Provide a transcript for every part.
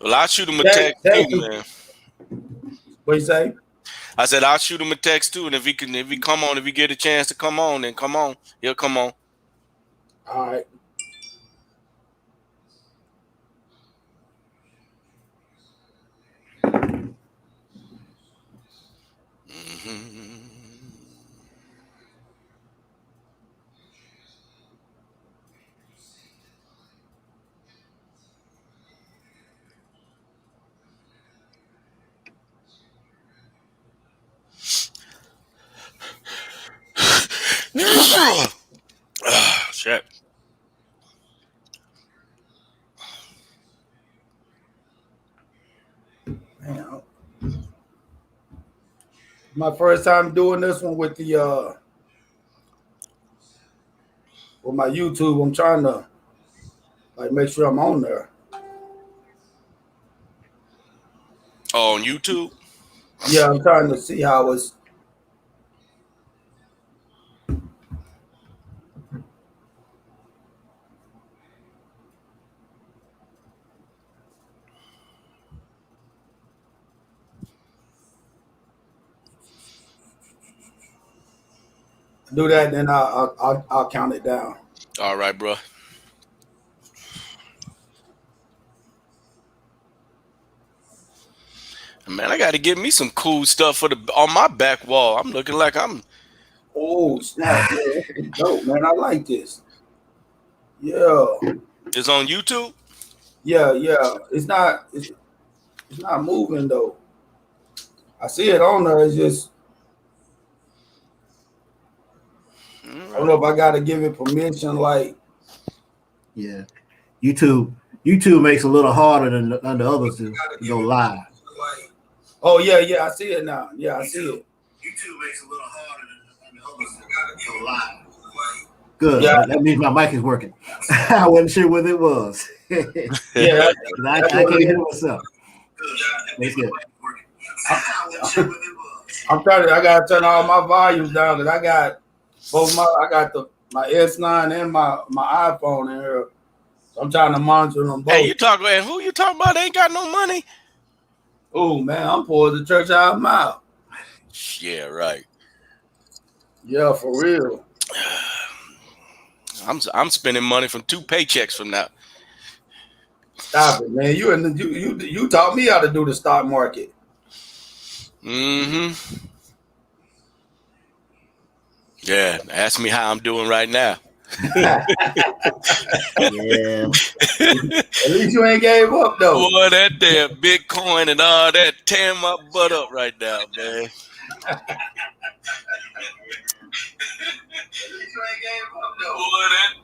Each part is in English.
Well, I'll shoot him a Text, text too, text him. man. What you say? I said I'll shoot him a text too, and if he come on, if he get a chance to come on, then come on. He'll come on. All right. Shit. Man, my first time doing this one with the with my YouTube. I'm trying to like make sure I'm on there. Oh, on YouTube? Yeah, I'm trying to see how it's. Do that, then I'll count it down. All right, bro. Man, I got to get me some cool stuff for the on my back wall. I'm looking like I'm. Oh snap! Yeah, dope, man. I like this. Yeah, It's on YouTube. yeah. It's not moving though. I see it on there. It's just I don't know if I gotta give it permission. Like, yeah, YouTube makes it a little harder than the others to go live. oh yeah. I see it now. Yeah, I see it. YouTube makes it a little harder than the others to go live. Good. Yeah. That means my mic is working. I wasn't sure what it was. Yeah, I can't hear myself. That's good. I'm trying to. I gotta turn all my volumes down. Cause I got both my S9 and my iPhone in here. So I'm trying to monitor them both. Hey, you talking? And who you talking about? They ain't got no money. Oh man, I'm poor as the church out of mouth. Yeah, right. Yeah, for real. I'm spending money from 2 paychecks from now. Stop it, man. You taught me how to do the stock market. Mm-hmm. Yeah, ask me how I'm doing right now. Yeah. At least you ain't gave up though. Boy, that damn Bitcoin and all that tearing my butt up right now, man. Boy, that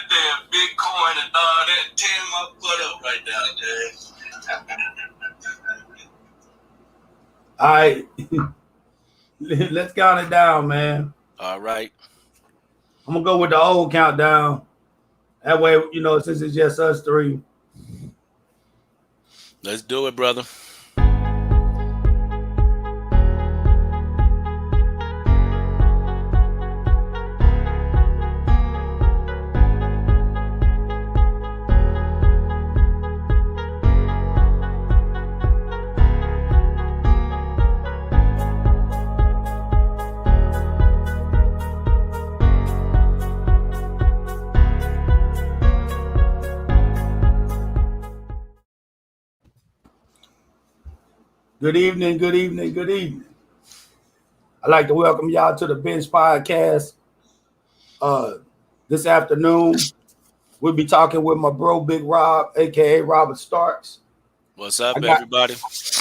damn Bitcoin and all that tearing my butt up right now, man. All right. Let's count it down, man. All right. I'm gonna go with the old countdown. That way, since it's just us three. Let's do it, brother. Good evening. I'd like to welcome y'all to the Bench Podcast. This afternoon, we'll be talking with my bro, Big Rob, aka Robert Starks. What's up, everybody?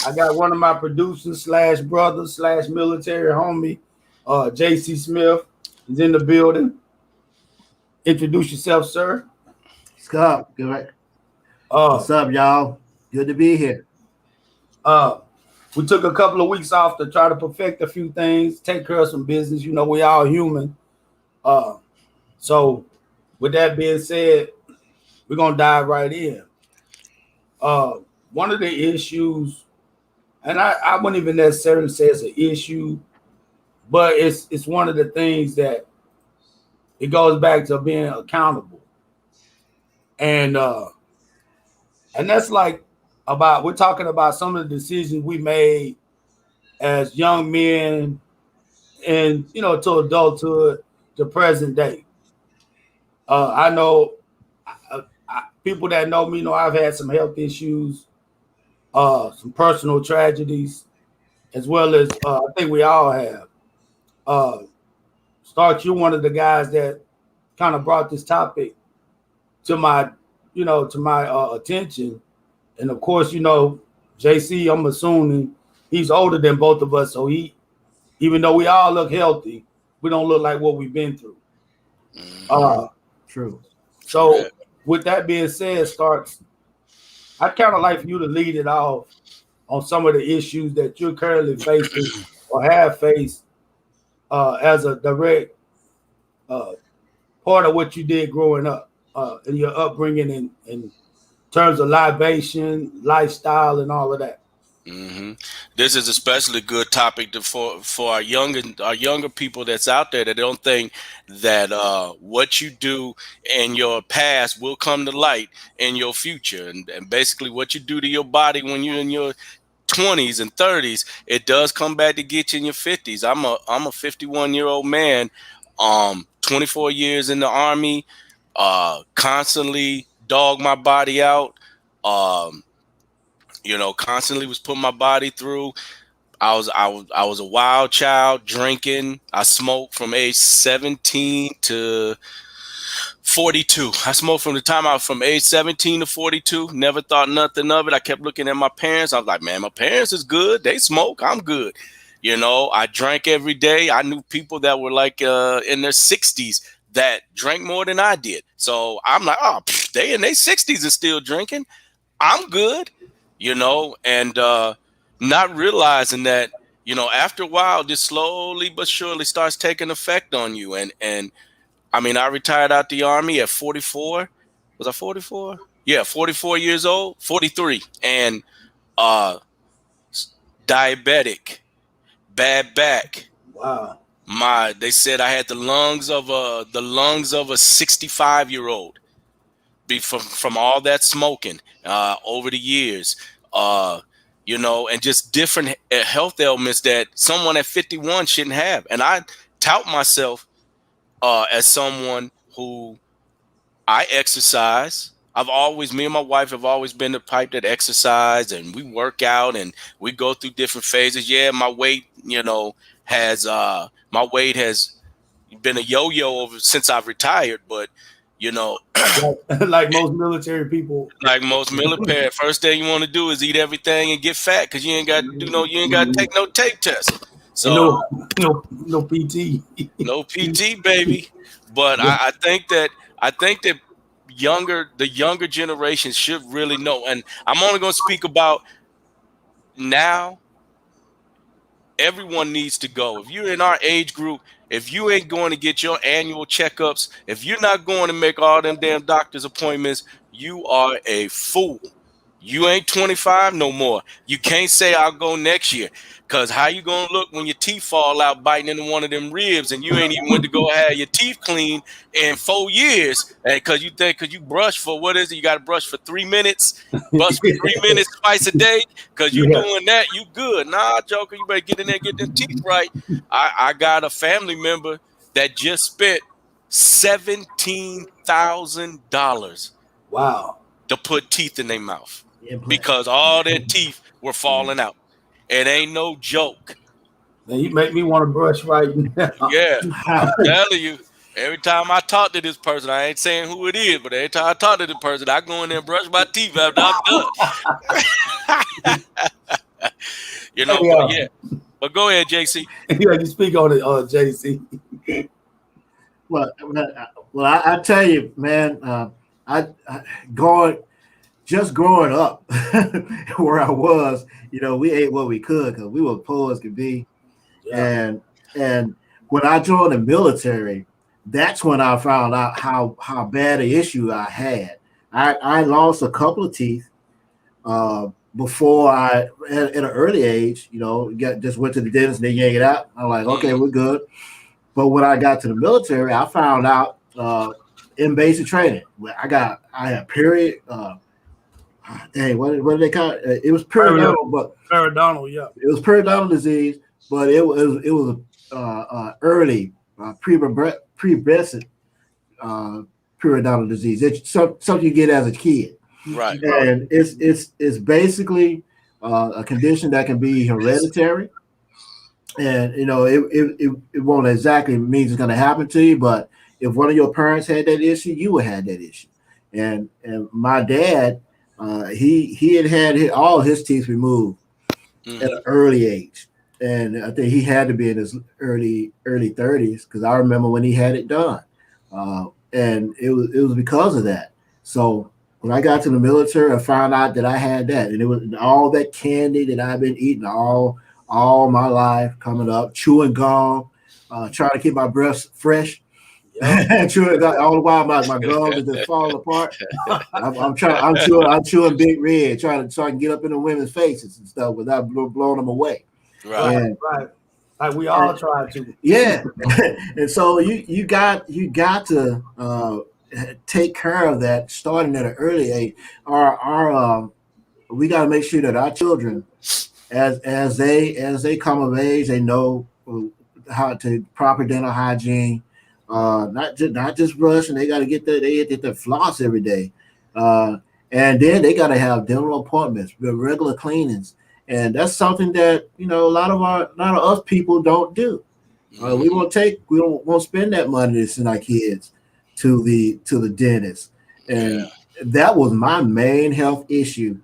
I got one of my producers / brother / military homie, JC Smith, is in the building. Introduce yourself, sir. Scott, good. What's up, y'all? Good to be here. We took a couple of weeks off to try to perfect a few things, take care of some business. We all human. So with that being said, we're going to dive right in. One of the issues, and I wouldn't even necessarily say it's an issue, but it's one of the things that it goes back to being accountable. And that's like we're talking about some of the decisions we made as young men and, to adulthood, to present day. I know people that know me know I've had some health issues, some personal tragedies, as well as I think we all have. Stark, you're one of the guys that kind of brought this topic to my attention. And of course, JC, I'm assuming he's older than both of us. So even though we all look healthy, we don't look like what we've been through. True. So with that being said, Starks, I'd kind of like for you to lead it off on some of the issues that you're currently facing or have faced as a direct part of what you did growing up in your upbringing in terms of libation, lifestyle, and all of that. Mm-hmm. This is especially good topic for our younger people that's out there that don't think that what you do in your past will come to light in your future, and basically what you do to your body when you're in your 20s and 30s, it does come back to get you in your 50s. I'm a 51-year-old man, 24 years in the Army, constantly dog my body out. Constantly was putting my body through. I was a wild child, drinking. I smoked from age 17 to 42. I smoked from the time I was from age 17 to 42. Never thought nothing of it. I kept looking at my parents. I was like, man, my parents is good. They smoke. I'm good. I drank every day. I knew people that were like in their 60s that drank more than I did. So I'm like, they in their 60s are still drinking. I'm good. And not realizing that, after a while, this slowly but surely starts taking effect on you. And I mean, I retired out the Army at 44. Was I 44? Yeah, 44 years old, 43. And diabetic, bad back. Wow. They said I had the lungs of a 65-year-old. From all that smoking over the years, and just different health ailments that someone at 51 shouldn't have. And I tout myself as someone who I exercise. Me and my wife have always been the type that exercise, and we work out and we go through different phases. Yeah, my weight, has been a yo-yo since I've retired, but like most military people. Like most military, first thing you want to do is eat everything and get fat because you ain't got to take no tape test. So no PT. No PT, baby. But I think that the younger generation should really know. And I'm only going to speak about now. Everyone needs to go. If you're in our age group, if you ain't going to get your annual checkups, if you're not going to make all them damn doctor's appointments, you are a fool. You ain't 25 no more. You can't say I'll go next year, because how you going to look when your teeth fall out biting into one of them ribs and you ain't even went to go have your teeth cleaned in 4 years, because you brush for, what is it? You got to brush for 3 minutes, brush for 3 minutes twice a day, because you doing that, you good. Nah, Joker, you better get in there and get them teeth right. I got a family member that just spent $17,000 wow to put teeth in their mouth because all their teeth were falling out. It ain't no joke. Man, you make me want to brush right now. Yeah, I'm telling you. Every time I talk to this person, I ain't saying who it is, but every time I talk to the person, I go in there and brush my teeth after I'm done. But yeah. But go ahead, JC. Yeah, you speak on it, JC. Well, I tell you, man, growing up where I was, we ate what we could because we were poor as could be. Yeah. And when I joined the military, that's when I found out how bad an issue I had. I lost a couple of teeth before at an early age, just went to the dentist and they yanked it out. I'm like, okay, we're good. But when I got to the military, I found out in basic training, I had period Hey, what did they call it? It was periodontal, but Periodontal, yeah. it was periodontal disease, but it was early pubescent periodontal disease. It's something you get as a kid, Right. and it's basically a condition that can be hereditary, and it won't exactly mean it's going to happen to you, but if one of your parents had that issue, you would have that issue. And my dad, he had all his teeth removed at an early age, and I think he had to be in his early 30s because I remember when he had it done, and it was because of that. So when I got to the military, I found out that I had that, and it was all that candy that I've been eating all my life, coming up, chewing gum, trying to keep my breath fresh. Chewing all the while, my gums are just falling apart. I'm chewing Big Red, trying so I can get up in the women's faces and stuff without blowing them away. Right. Like we all try to. Yeah, and so you got to take care of that starting at an early age. We got to make sure that our children, as they come of age, they know how to proper dental hygiene. Not just brush, and they got to get their floss every day, and then they got to have dental appointments, regular cleanings, and that's something that a lot of us people don't do. We won't spend that money to send our kids to the dentist, and that was my main health issue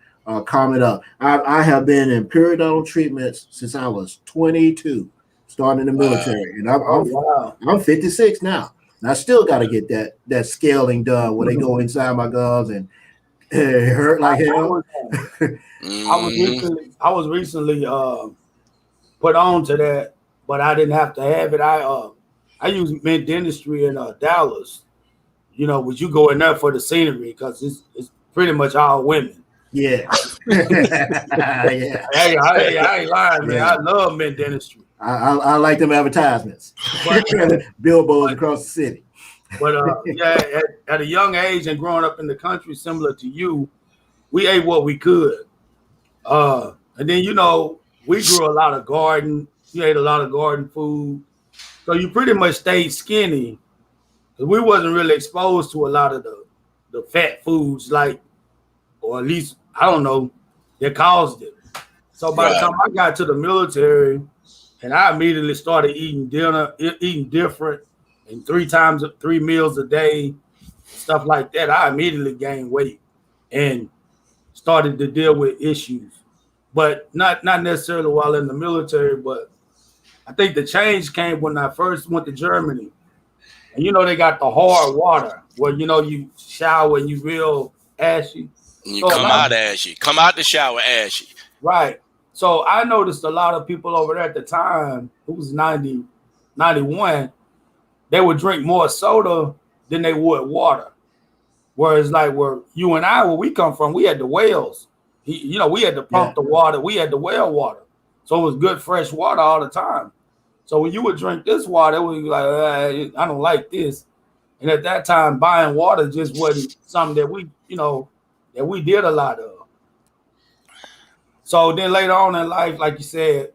coming up. I have been in periodontal treatments since I was 22. Starting in the military, and I'm 56 now, and I still got to get that scaling done where they go inside my gums and it hurt like hell. I was recently put on to that, but I didn't have to have it. I use Mint Dentistry in Dallas, which you go in there for the scenery because it's pretty much all women. Yeah. Yeah. Hey, I ain't lying, man. I love Mint Dentistry. I like them advertisements, billboards across the city. But at a young age and growing up in the country, similar to you, we ate what we could. And then we grew a lot of garden. You ate a lot of garden food, so you pretty much stayed skinny. Because we wasn't really exposed to a lot of the fat foods, or at least I don't know, that caused it. So by the time I got to the military. And I immediately started eating different, and 3 meals a day, stuff like that. I immediately gained weight and started to deal with issues, but not necessarily while in the military. But I think the change came when I first went to Germany, and they got the hard water where you shower and you real ashy. And you come out ashy. Come out the shower ashy. Right. So I noticed a lot of people over there at the time, it was 90, 91, they would drink more soda than they would water. Whereas where you and I, where we come from, we had the wells. We had to pump the water. We had the well water. So it was good fresh water all the time. So when you would drink this water, it would be like, I don't like this. And at that time, buying water just wasn't something that we did a lot of. So then later on in life, like you said,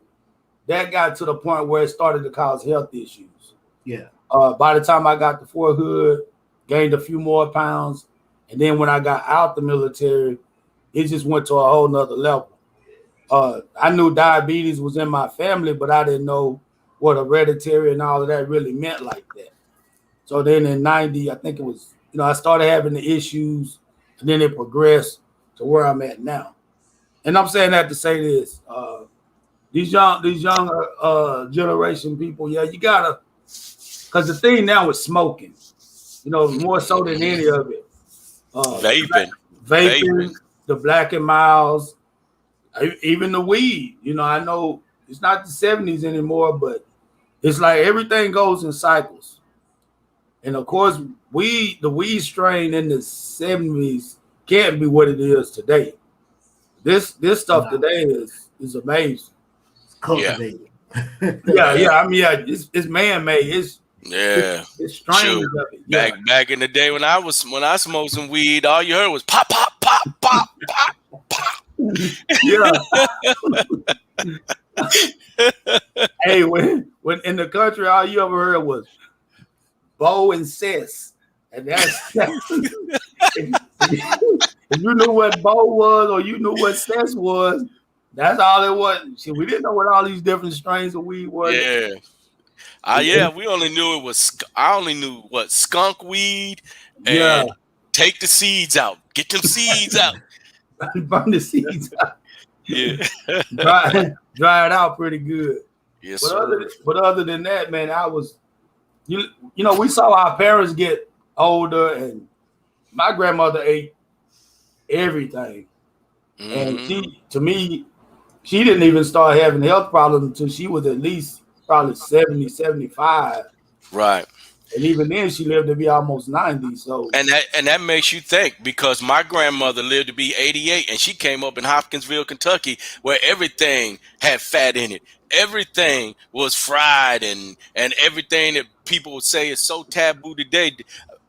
that got to the point where it started to cause health issues. Yeah. By the time I got to Fort Hood, gained a few more pounds. And then when I got out the military, it just went to a whole nother level. I knew diabetes was in my family, but I didn't know what hereditary and all of that really meant like that. So then in 90, I think it was, I started having the issues, and then it progressed to where I'm at now. And I'm saying that to say this: these young generation people, you gotta, because the thing now is smoking, more so than any of it. Vaping, the Black and Milds, even the weed. I know it's not the 70s anymore, but it's like everything goes in cycles. And of course, the weed strain in the 70s can't be what it is today. This stuff today is amazing. It's cultivated. Yeah. I mean, it's man-made. It's strains of it. Back in the day when I smoked some weed, all you heard was pop, pop, pop. pop, pop, pop. Yeah. Hey, when in the country, all you ever heard was Bo and Sis, and that's if you knew what Bo was or you knew what Sis was, that's all it was. See, we didn't know what all these different strains of weed were. Yeah. Yeah, we only knew it was. I only knew what skunk weed and Yeah. take the seeds out. Get them seeds out. Burn the seeds out. Yeah. dry it out pretty good. Yes, But sir. other than that, man, you know, we saw our parents get older, and my grandmother ate everything. And she didn't even start having health problems until she was at least probably 70, 75. Right. And even then she lived to be almost 90. So And that makes you think, because my grandmother lived to be 88 and she came up in Hopkinsville, Kentucky, where everything had fat in it. Everything was fried and everything that people would say is so taboo today.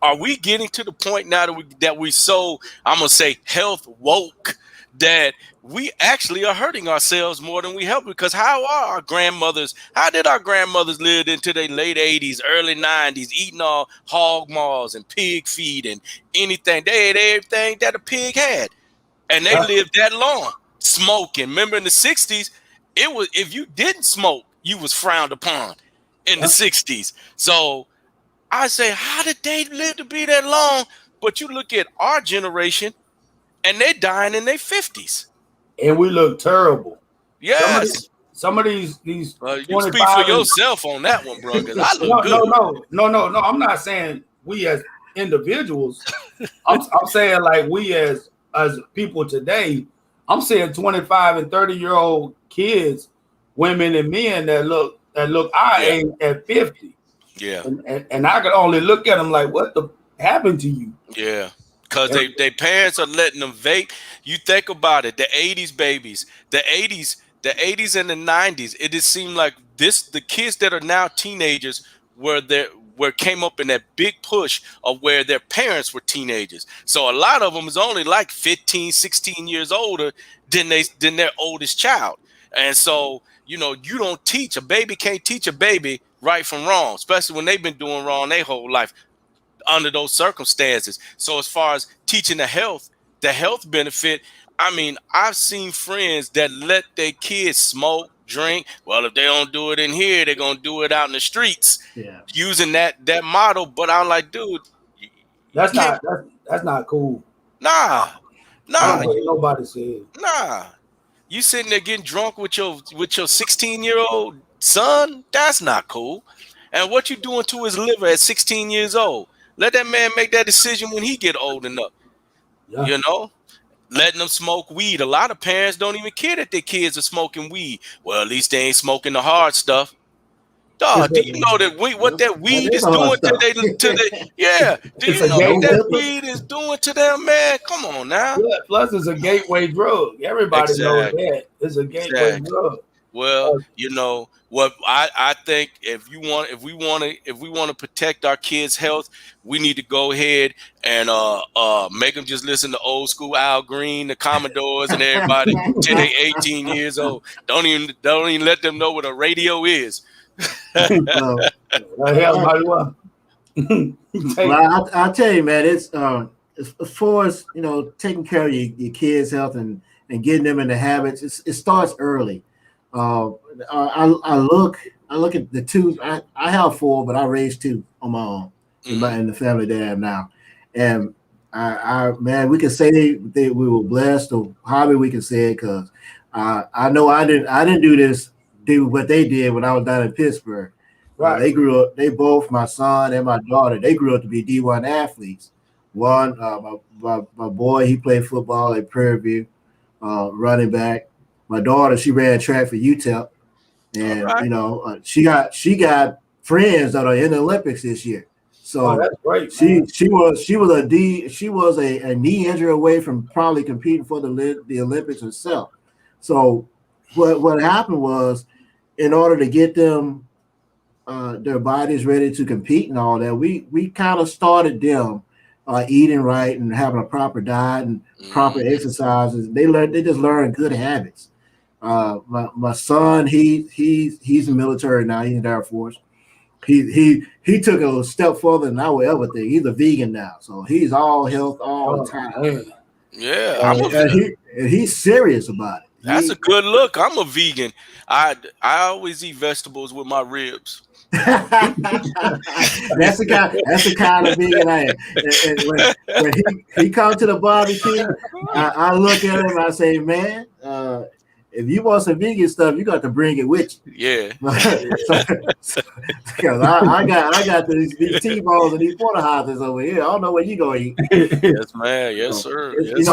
Are we getting to the point now that we so, I'm gonna say, health woke, that we actually are hurting ourselves more than we help? Because how did our grandmothers live into their late 80s, early 90s, eating all hog maws and pig feed and anything? They ate everything that a pig had, and they lived that long. Smoking. Remember in the 60s, it was, if you didn't smoke, you was frowned upon in the 60s. So I say, how did they live to be that long? But you look at our generation, and they're dying in their 50s. And we look terrible. Yes. Some of these you speak for yourself on that one, bro. Because I look good. No. I'm not saying we as individuals. I'm saying like we as people today. I'm saying 25 and 30-year-old kids, women and men that look our age at 50. Yeah. And I could only look at them like, what the happened to you? Yeah. Because they parents are letting them vape. You think about it, the 80s babies, the 80s and the 90s, it just seemed like the kids that are now teenagers came up in that big push of where their parents were teenagers. So a lot of them is only like 15, 16 years older than their oldest child. And so, you don't teach a baby, can't teach a baby right from wrong, especially when they've been doing wrong their whole life under those circumstances. So as far as teaching the health benefit, I mean, I've seen friends that let their kids smoke, drink. Well, if they don't do it in here, they're gonna do it out in the streets, using that model. But I'm like, dude, that's not cool. Nah. Nobody said. Nah. You sitting there getting drunk with your 16-year-old son? That's not cool. And what you doing to his liver at 16 years old? Let that man make that decision when he get old enough. Yeah. Letting them smoke weed. A lot of parents don't even care that their kids are smoking weed. Well, at least they ain't smoking the hard stuff. Dog, do you know that what that weed is doing to they? Yeah. Do you know what that weed is doing to them, man? Come on now. Yeah, plus it's a gateway drug. Everybody knows that. It's a gateway drug. Well, what I think, if we want to protect our kids' health, we need to go ahead and make them just listen to old school Al Green, the Commodores, and everybody till they 18 years old. Don't even let them know what a radio is. Well, I'll tell you, man, it's as far as taking care of your kids' health and getting them into habits, it starts early. I look at the two. I have 4, but I raised 2 on my own in the family that I have now. And man, we can say that we were blessed, or however we can say it, because I know I didn't do what they did when I was down in Pittsburgh. Right. They grew up. They both, my son and my daughter, they grew up to be D1 athletes. One, my boy, he played football at Prairie View, running back. My daughter, she ran track for UTEP, and she got friends that are in the Olympics this year. So that's great. She was a knee injury away from probably competing for the Olympics herself. So what happened was, in order to get them their bodies ready to compete and all that, we kind of started them eating right and having a proper diet and proper exercises. They just learn good habits. My son, he's in the military now. He's in the Air Force. He took it a step further than I would ever think. He's a vegan now, so he's all health all the time. Man. Yeah, And he's serious about it. That's a good look. I'm a vegan. I always eat vegetables with my ribs. That's the kind of vegan I am. And when he comes to the barbecue, I look at him and I say, man, if you want some vegan stuff, you got to bring it with you. Yeah. Because I got these T-bones and these porterhouses over here. I don't know where you gonna eat. Yes, man. Yes, sir. Yes,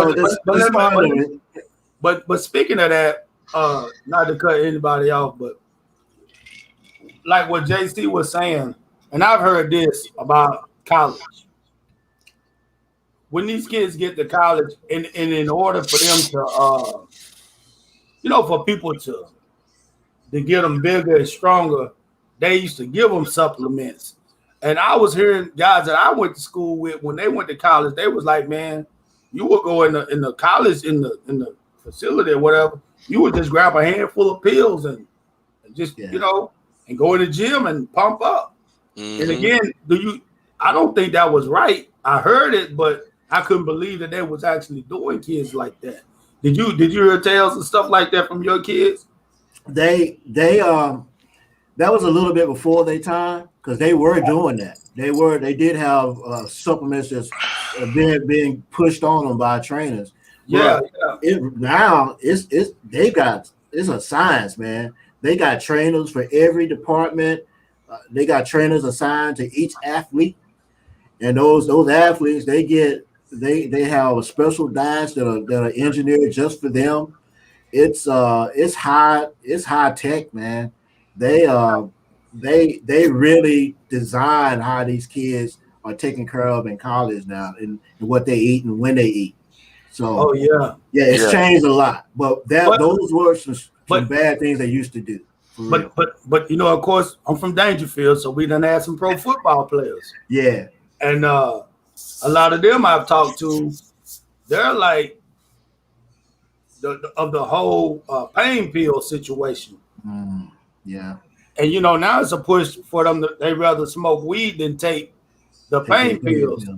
But speaking of that, not to cut anybody off, but like what JC was saying, and I've heard this about college. When these kids get to college, and in order for them to, for people to get them bigger and stronger, they used to give them supplements. And I was hearing guys that I went to school with, when they went to college, they was like, man, you would go in the college, in the facility or whatever, you would just grab a handful of pills and just, and go in the gym and pump up. Mm-hmm. And again, I don't think that was right. I heard it, but I couldn't believe that they was actually doing kids like that. Did you hear tales and stuff like that from your kids? They that was a little bit before their time, because they were doing that. They did have supplements just being pushed on them by trainers. Yeah. Now it's a science, man. They got trainers for every department. They got trainers assigned to each athlete, and those athletes they have a special diets that are engineered just for them. It's high tech, man. They really design how these kids are taken care of in college now, and what they eat and when they eat. So it's changed a lot. But those were some bad things they used to do. But of course, I'm from Dangerfield, so we done had some pro football players. Yeah. And a lot of them I've talked to, they're like of the whole pain pill situation. Yeah. And now it's a push for them they rather smoke weed than take the pain pills.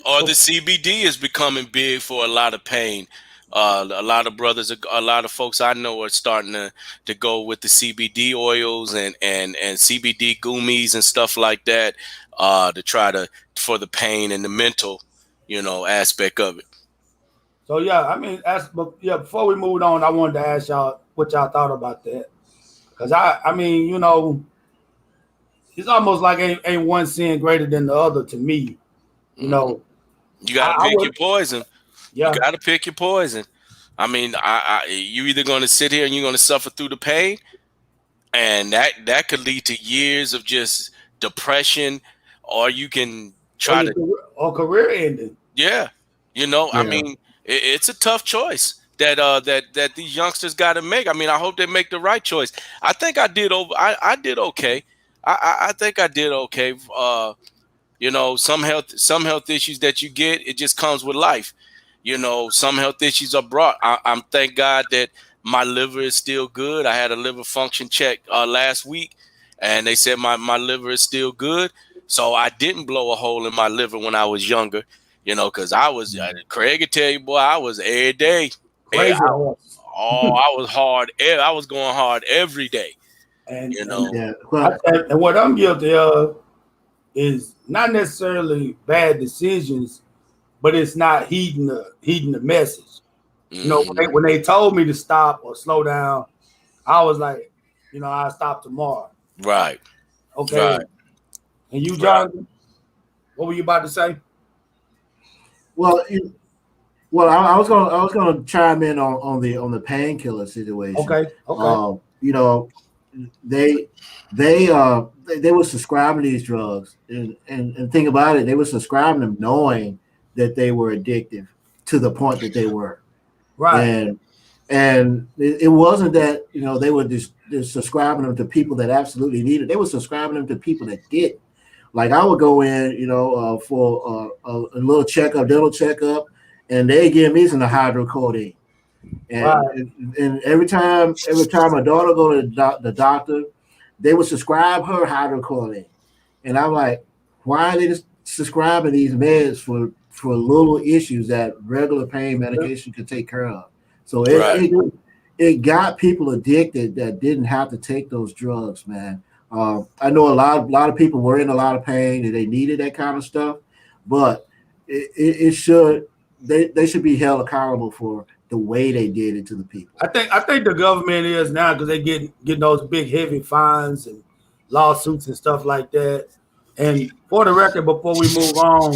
Or the CBD is becoming big for a lot of pain. A lot of brothers, a lot of folks I know are starting to go with the CBD oils and CBD gummies and stuff like that to try for the pain and the mental, aspect of it. So before we moved on, I wanted to ask y'all what y'all thought about that, because it's almost like ain't one sin greater than the other to me. You gotta pick your poison. Yeah. You got to pick your poison. I mean, you either going to sit here and you're going to suffer through the pain, and that could lead to years of just depression, or you can try or career ending. Yeah. I mean, it's a tough choice that these youngsters got to make. I mean, I hope they make the right choice. I think I did okay. I think I did okay. Some health issues that you get, it just comes with life. Some health issues are brought. I'm thank God that my liver is still good. I had a liver function check last week, and they said my liver is still good. So I didn't blow a hole in my liver when I was younger, because I was, Craig could tell you, boy, I was every day. Crazy. I was hard. I was going hard every day. And and what I'm guilty of is not necessarily bad decisions, but it's not heeding the message. Mm-hmm. When they told me to stop or slow down, I was like, I'll stop tomorrow. Right. Okay. Right. And you, Jonathan, what were you about to say? Well, I was gonna chime in on the painkiller situation. Okay. They were subscribing these drugs, and think about it, they were subscribing them knowing that they were addictive to the point that they were. Right. And it wasn't that, they were just subscribing them to people that absolutely needed it. They were subscribing them to people that did. Like I would go in, for a little checkup, dental checkup, and they give me some hydrocodone. And, Right. and every time my daughter go to the doctor, they would subscribe her hydrocodone. And I'm like, why are they just subscribing these meds for little issues that regular pain medication could take care of? So Right. it got people addicted that didn't have to take those drugs, man. I know a lot of people were in a lot of pain and they needed that kind of stuff, but it should they should be held accountable for the way they did it to the people. I think the government is now because they getting those big heavy fines and lawsuits and stuff like that. And for the record, before we move on,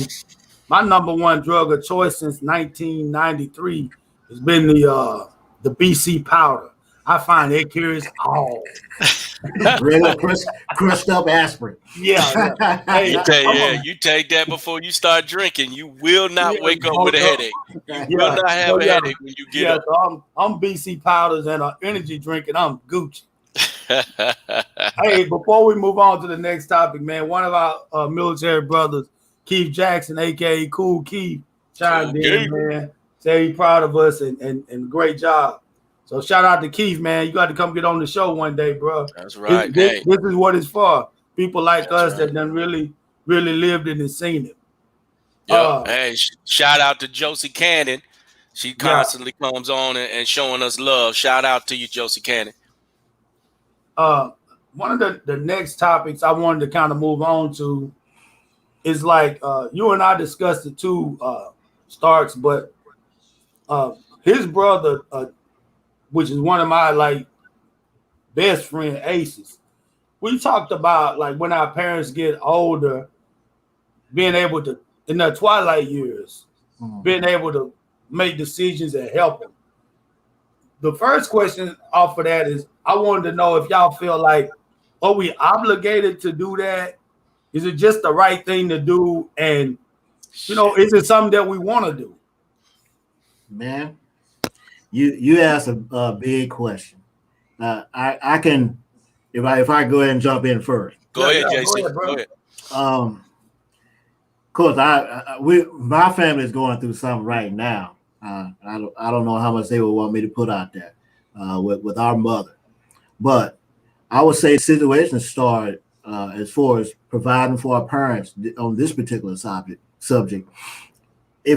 my number one drug of choice since 1993 has been the BC powder. I find it cures all. Regular crushed up aspirin. Yeah. Hey, You take that before you start drinking. You will not wake up with a headache. You will not have a headache when you get up. So I'm BC powders and energy drink, and I'm Gucci. Hey, before we move on to the next topic, man, one of our military brothers, Keith Jackson, aka Cool Keith, chimed in, man. Say he's proud of us and great job. So shout out to Keith, man. You got to come get on the show one day, bro. That's right. This is what it's for. People like us right. that done really lived it and seen it. Hey, shout out to Josie Cannon. She constantly comes on and showing us love. Shout out to you, Josie Cannon. One of the next topics I wanted to kind of move on to is like you and I discussed it too, Starks, but his brother, which is one of my like best friend Aces, we talked about like when our parents get older, being able to in their twilight years, being able to make decisions and help them. The first question off of that is I wanted to know if y'all feel like, are we obligated to do that? Is it just the right thing to do? And, is it something that we want to do? Man, you asked a big question. I can, if I go ahead and jump in first. Go ahead, JC. Go ahead. Of course, my family is going through something right now. I don't know how much they would want me to put out there with our mother, but I would say situations started as far as providing for our parents on this particular subject.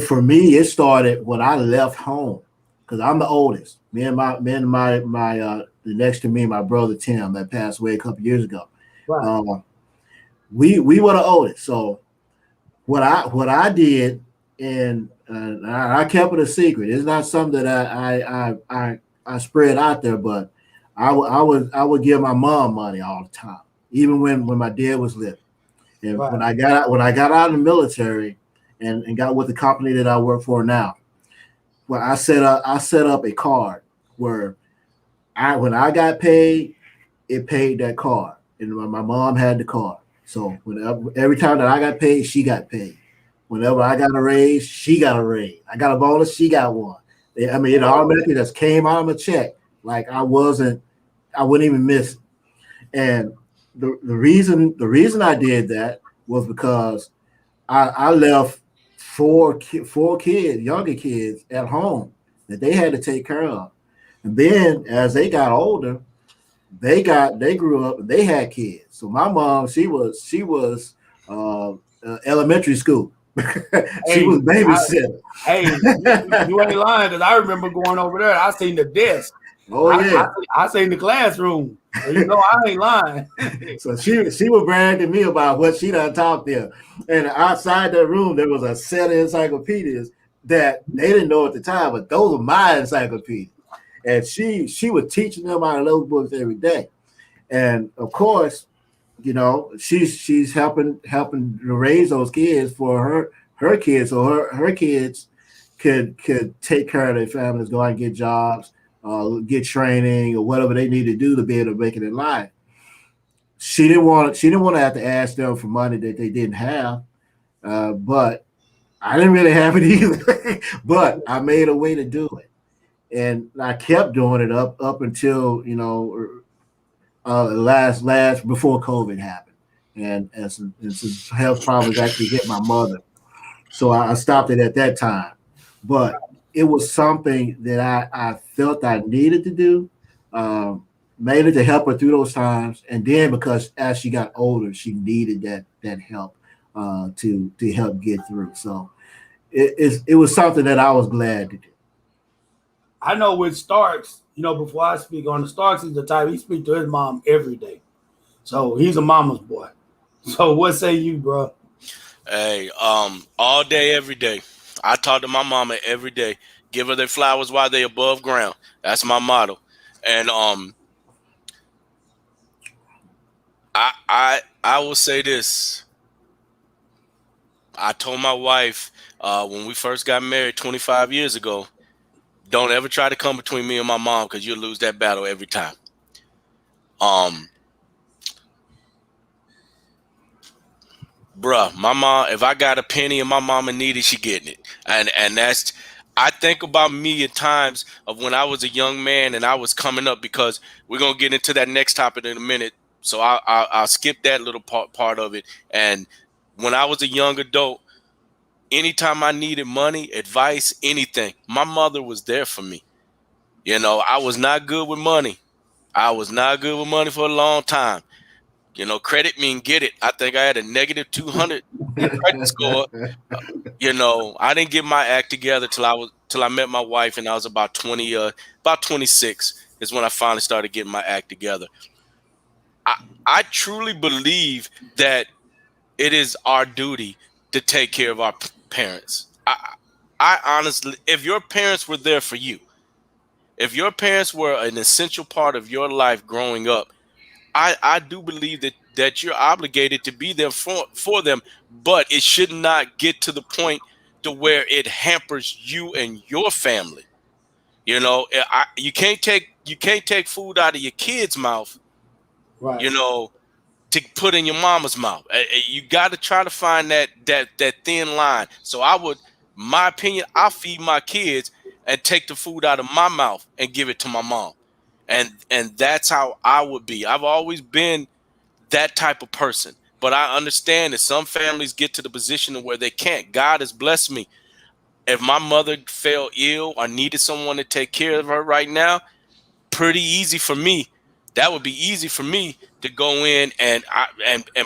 For me, it started when I left home because I'm the oldest. Me and my the next to me, my brother Tim that passed away a couple years ago. Right. We were the oldest, so what I did. And I kept it a secret. It's not something that I spread out there, but I would give my mom money all the time, even when my dad was living. And when I got out of the military and got with the company that I work for now, well, I set up a card where when I got paid, it paid that card, and my mom had the card. So every time that I got paid, she got paid. Whenever I got a raise, she got a raise. I got a bonus, she got one. I mean, it automatically just came out of my check. Like I wouldn't even miss it. And the reason I did that was because I left four kids, younger kids at home that they had to take care of. And then as they got older, they grew up and they had kids. So my mom, she was elementary school. She was babysitting. You ain't lying because I remember going over there. I seen the desk. Oh yeah, I seen the classroom. So, I ain't lying. So she was bragging to me about what she done taught there. And outside that room, there was a set of encyclopedias that they didn't know at the time, but those were my encyclopedias. And she was teaching them out of those books every day. And of course, she's helping to raise those kids for her kids, so her kids could take care of their families, go out and get jobs, get training or whatever they need to do to be able to make it in life. She didn't want to have to ask them for money that they didn't have, but I didn't really have it either. But I made a way to do it, and I kept doing it up until last before COVID happened, and some health problems actually hit my mother. So I stopped it at that time. But it was something that I felt I needed to do, mainly to help her through those times. And then because as she got older, she needed that help to help get through. So it was something that I was glad to do. I know with Starks, before I speak on the Starks is the type he speaks to his mom every day. So he's a mama's boy. So what say you, bro? Hey, all day, every day. I talk to my mama every day. Give her their flowers while they above ground. That's my motto. And I will say this. I told my wife when we first got married 25 years ago, don't ever try to come between me and my mom because you'll lose that battle every time. Bruh, my mom, if I got a penny and my mama needed, she getting it. And that's, I think about me at times of when I was a young man and I was coming up, because we're going to get into that next topic in a minute. So I'll skip that little part of it. And when I was a young adult, anytime I needed money, advice, anything, my mother was there for me. I was not good with money. I was not good with money for a long time. Credit me and get it. I think I had a negative 200 credit score. I didn't get my act together till I met my wife, and I was about 26 is when I finally started getting my act together. I truly believe that it is our duty to take care of our parents. I honestly, if your parents were there for you, if your parents were an essential part of your life growing up, I do believe that you're obligated to be there for them, but it should not get to the point to where it hampers you and your family. You can't take food out of your kid's mouth, Right. to put in your mama's mouth. You got to try to find that thin line. So my opinion, I'll feed my kids and take the food out of my mouth and give it to my mom. And that's how I would be. I've always been that type of person. But I understand that some families get to the position where they can't. God has blessed me. If my mother fell ill or needed someone to take care of her right now, pretty easy for me. That would be easy for me to go in and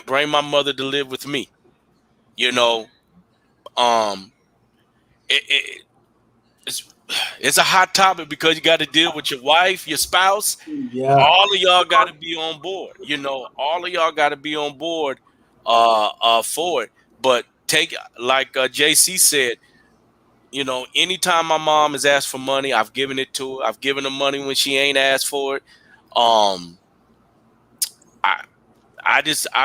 bring my mother to live with me. It's a hot topic because you got to deal with your wife, your spouse. Yeah. All of y'all got to be on board. All of y'all got to be on board for it. But like JC said, anytime my mom has asked for money, I've given it to her. I've given her money when she ain't asked for it. I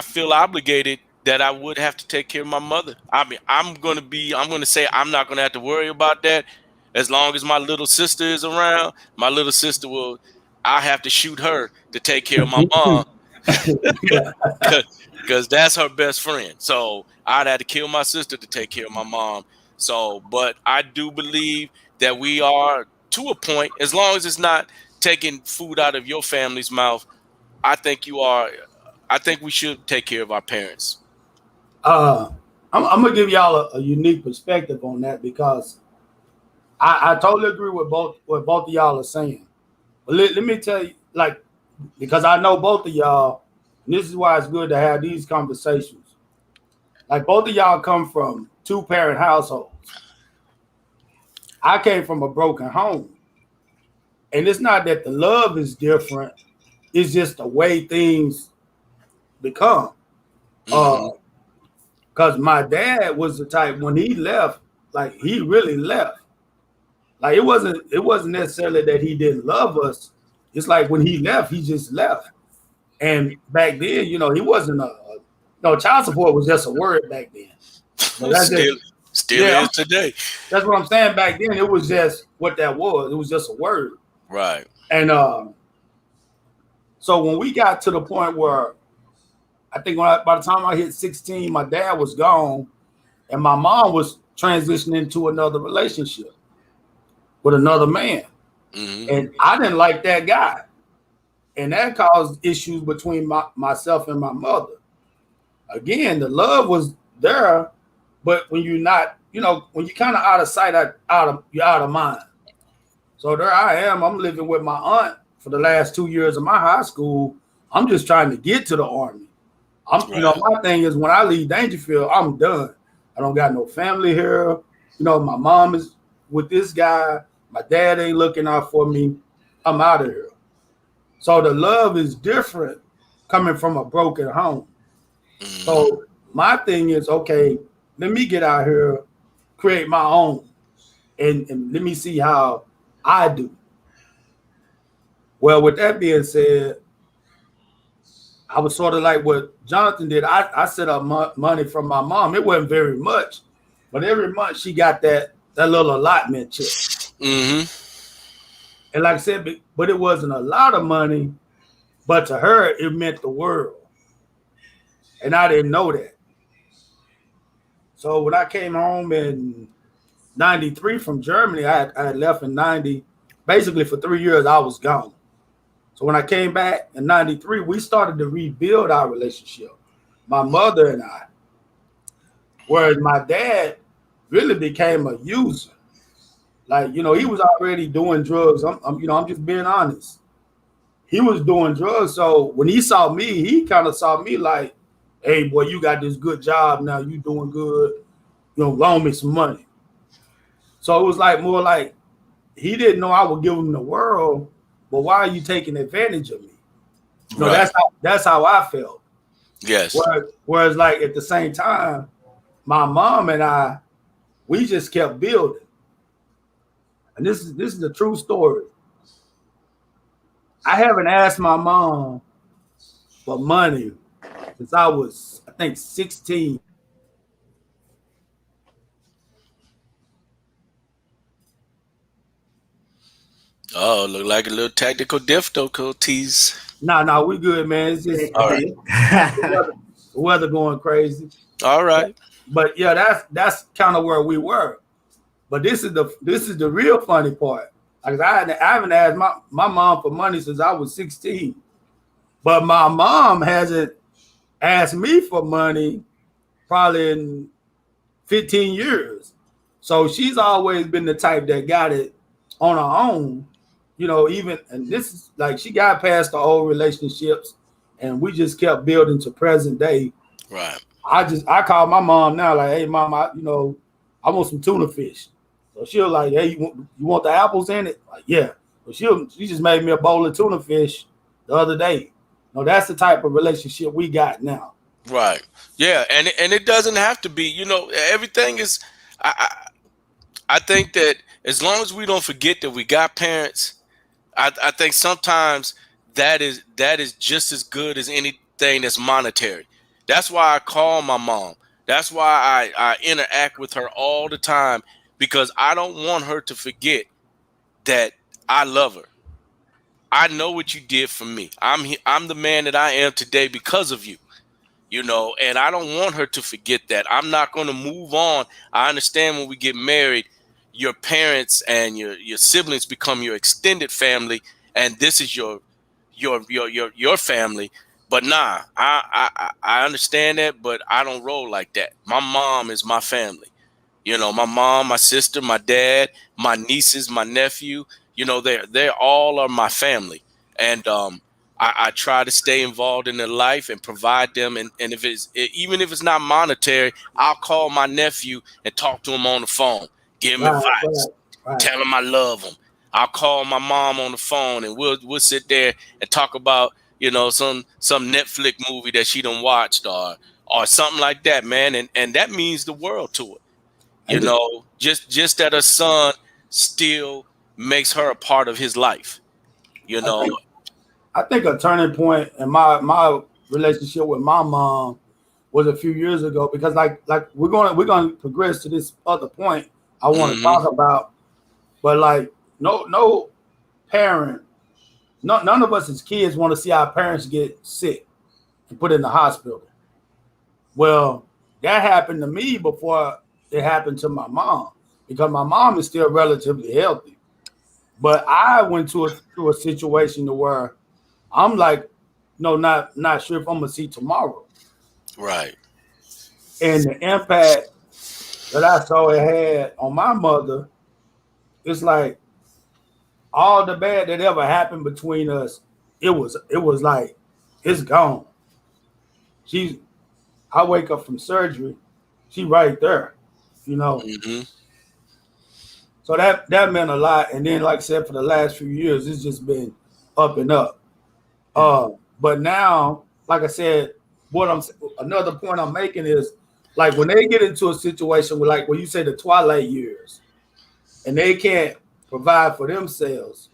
feel obligated that I would have to take care of my mother. I mean, I'm going to say I'm not going to have to worry about that. As long as my little sister is around, my little sister I have to shoot her to take care of my mom because that's her best friend. So I'd have to kill my sister to take care of my mom. So, but I do believe that we are, to a point, as long as it's not taking food out of your family's mouth, I think we should take care of our parents. I'm gonna give y'all a unique perspective on that because I totally agree with what both of y'all are saying. But let me tell you, because I know both of y'all, and this is why it's good to have these conversations. Like, both of y'all come from 2-parent households. I came from a broken home. And it's not that the love is different, it's just the way things become. Because my dad was the type, when he left, he really left. It wasn't necessarily that he didn't love us. It's like when he left, he just left. And back then, he wasn't child support was just a word back then. Still is today. That's what I'm saying. Back then, it was just what that was. It was just a word. Right. And so when we got to the point where I think by the time I hit 16, my dad was gone and my mom was transitioning into another relationship with another man. Mm-hmm. And I didn't like that guy. And that caused issues between myself and my mother. again, the love was there, but when you're not, when you're kind of out of sight, you're out of mind. So there I am. I'm living with my aunt for the last 2 years of my high school. I'm just trying to get to the Army. My thing is when I leave Dangerfield, I'm done. I don't got no family here. My mom is with this guy. My dad ain't looking out for me. I'm out of here. So the love is different coming from a broken home. So my thing is, okay, let me get out here, create my own, and let me see how I do. Well, with that being said, I was sort of like what Jonathan did. I set up money from my mom. It wasn't very much, but every month she got that little allotment check. Mm-hmm. And like I said, but it wasn't a lot of money, but to her, it meant the world. And I didn't know that. So when I came home in 93 from Germany, I had left in 90. Basically for 3 years, I was gone. So when I came back in 93, we started to rebuild our relationship, my mother and I. Whereas my dad really became a user. Like, he was already doing drugs. I'm just being honest. He was doing drugs. So when he saw me, he kind of saw me like, hey, boy, you got this good job now. You doing good. Loan me some money. So it was like more like he didn't know I would give him the world, but why are you taking advantage of me? Right. That's how I felt. Yes. Whereas like at the same time, my mom and I, we just kept building. And this is a true story. I haven't asked my mom for money since I was, I think, 16. Oh, look like a little tactical difficulties. No, we good, man. It's just All right. the weather going crazy. All right. But yeah, that's kind of where we were. But this is the real funny part. Like I haven't asked my mom for money since I was 16. But my mom hasn't asked me for money probably in 15 years. So she's always been the type that got it on her own. And this is like she got past the old relationships and we just kept building to present day. Right. I call my mom now, like, hey mom, I want some tuna fish. So she'll like, hey, you want the apples in it? Like, yeah. But she just made me a bowl of tuna fish the other day. That's the type of relationship we got now. Right. Yeah. And it doesn't have to be, everything is, I think that as long as we don't forget that we got parents, I think sometimes that is just as good as anything that's monetary. That's why I call my mom. That's why I interact with her all the time, because I don't want her to forget that I love her. I know what you did for me. I'm the man that I am today because of you, and I don't want her to forget that. I'm not going to move on. I understand when we get married, your parents and your siblings become your extended family, and this is your family. But nah, I understand that, but I don't roll like that. My mom is my family. My mom, my sister, my dad, my nieces, my nephew. They all are my family, and I try to stay involved in their life and provide them. And even if it's not monetary, I'll call my nephew and talk to him on the phone. Give him advice. Right. Tell him I love him. I'll call my mom on the phone and we'll sit there and talk about, some Netflix movie that she done watched or something like that, man. And that means the world to her. Just that her son still makes her a part of his life. I think a turning point in my relationship with my mom was a few years ago, because like we're going to progress to this other point I want to talk about, but like no parent, none of us as kids want to see our parents get sick and put in the hospital. Well, that happened to me before it happened to my mom, because my mom is still relatively healthy, but I went through a situation to where I'm like, not sure if I'm gonna see tomorrow. Right. And the impact that I saw it had on my mother, it's like all the bad that ever happened between us, it was like it's gone. I wake up from surgery, she right there, you know. Mm-hmm. So that meant a lot. And then, like I said, for the last few years, it's just been up and up. But now, like I said, another point I'm making is like when they get into a situation where, like when you say the twilight years, and they can't provide for themselves,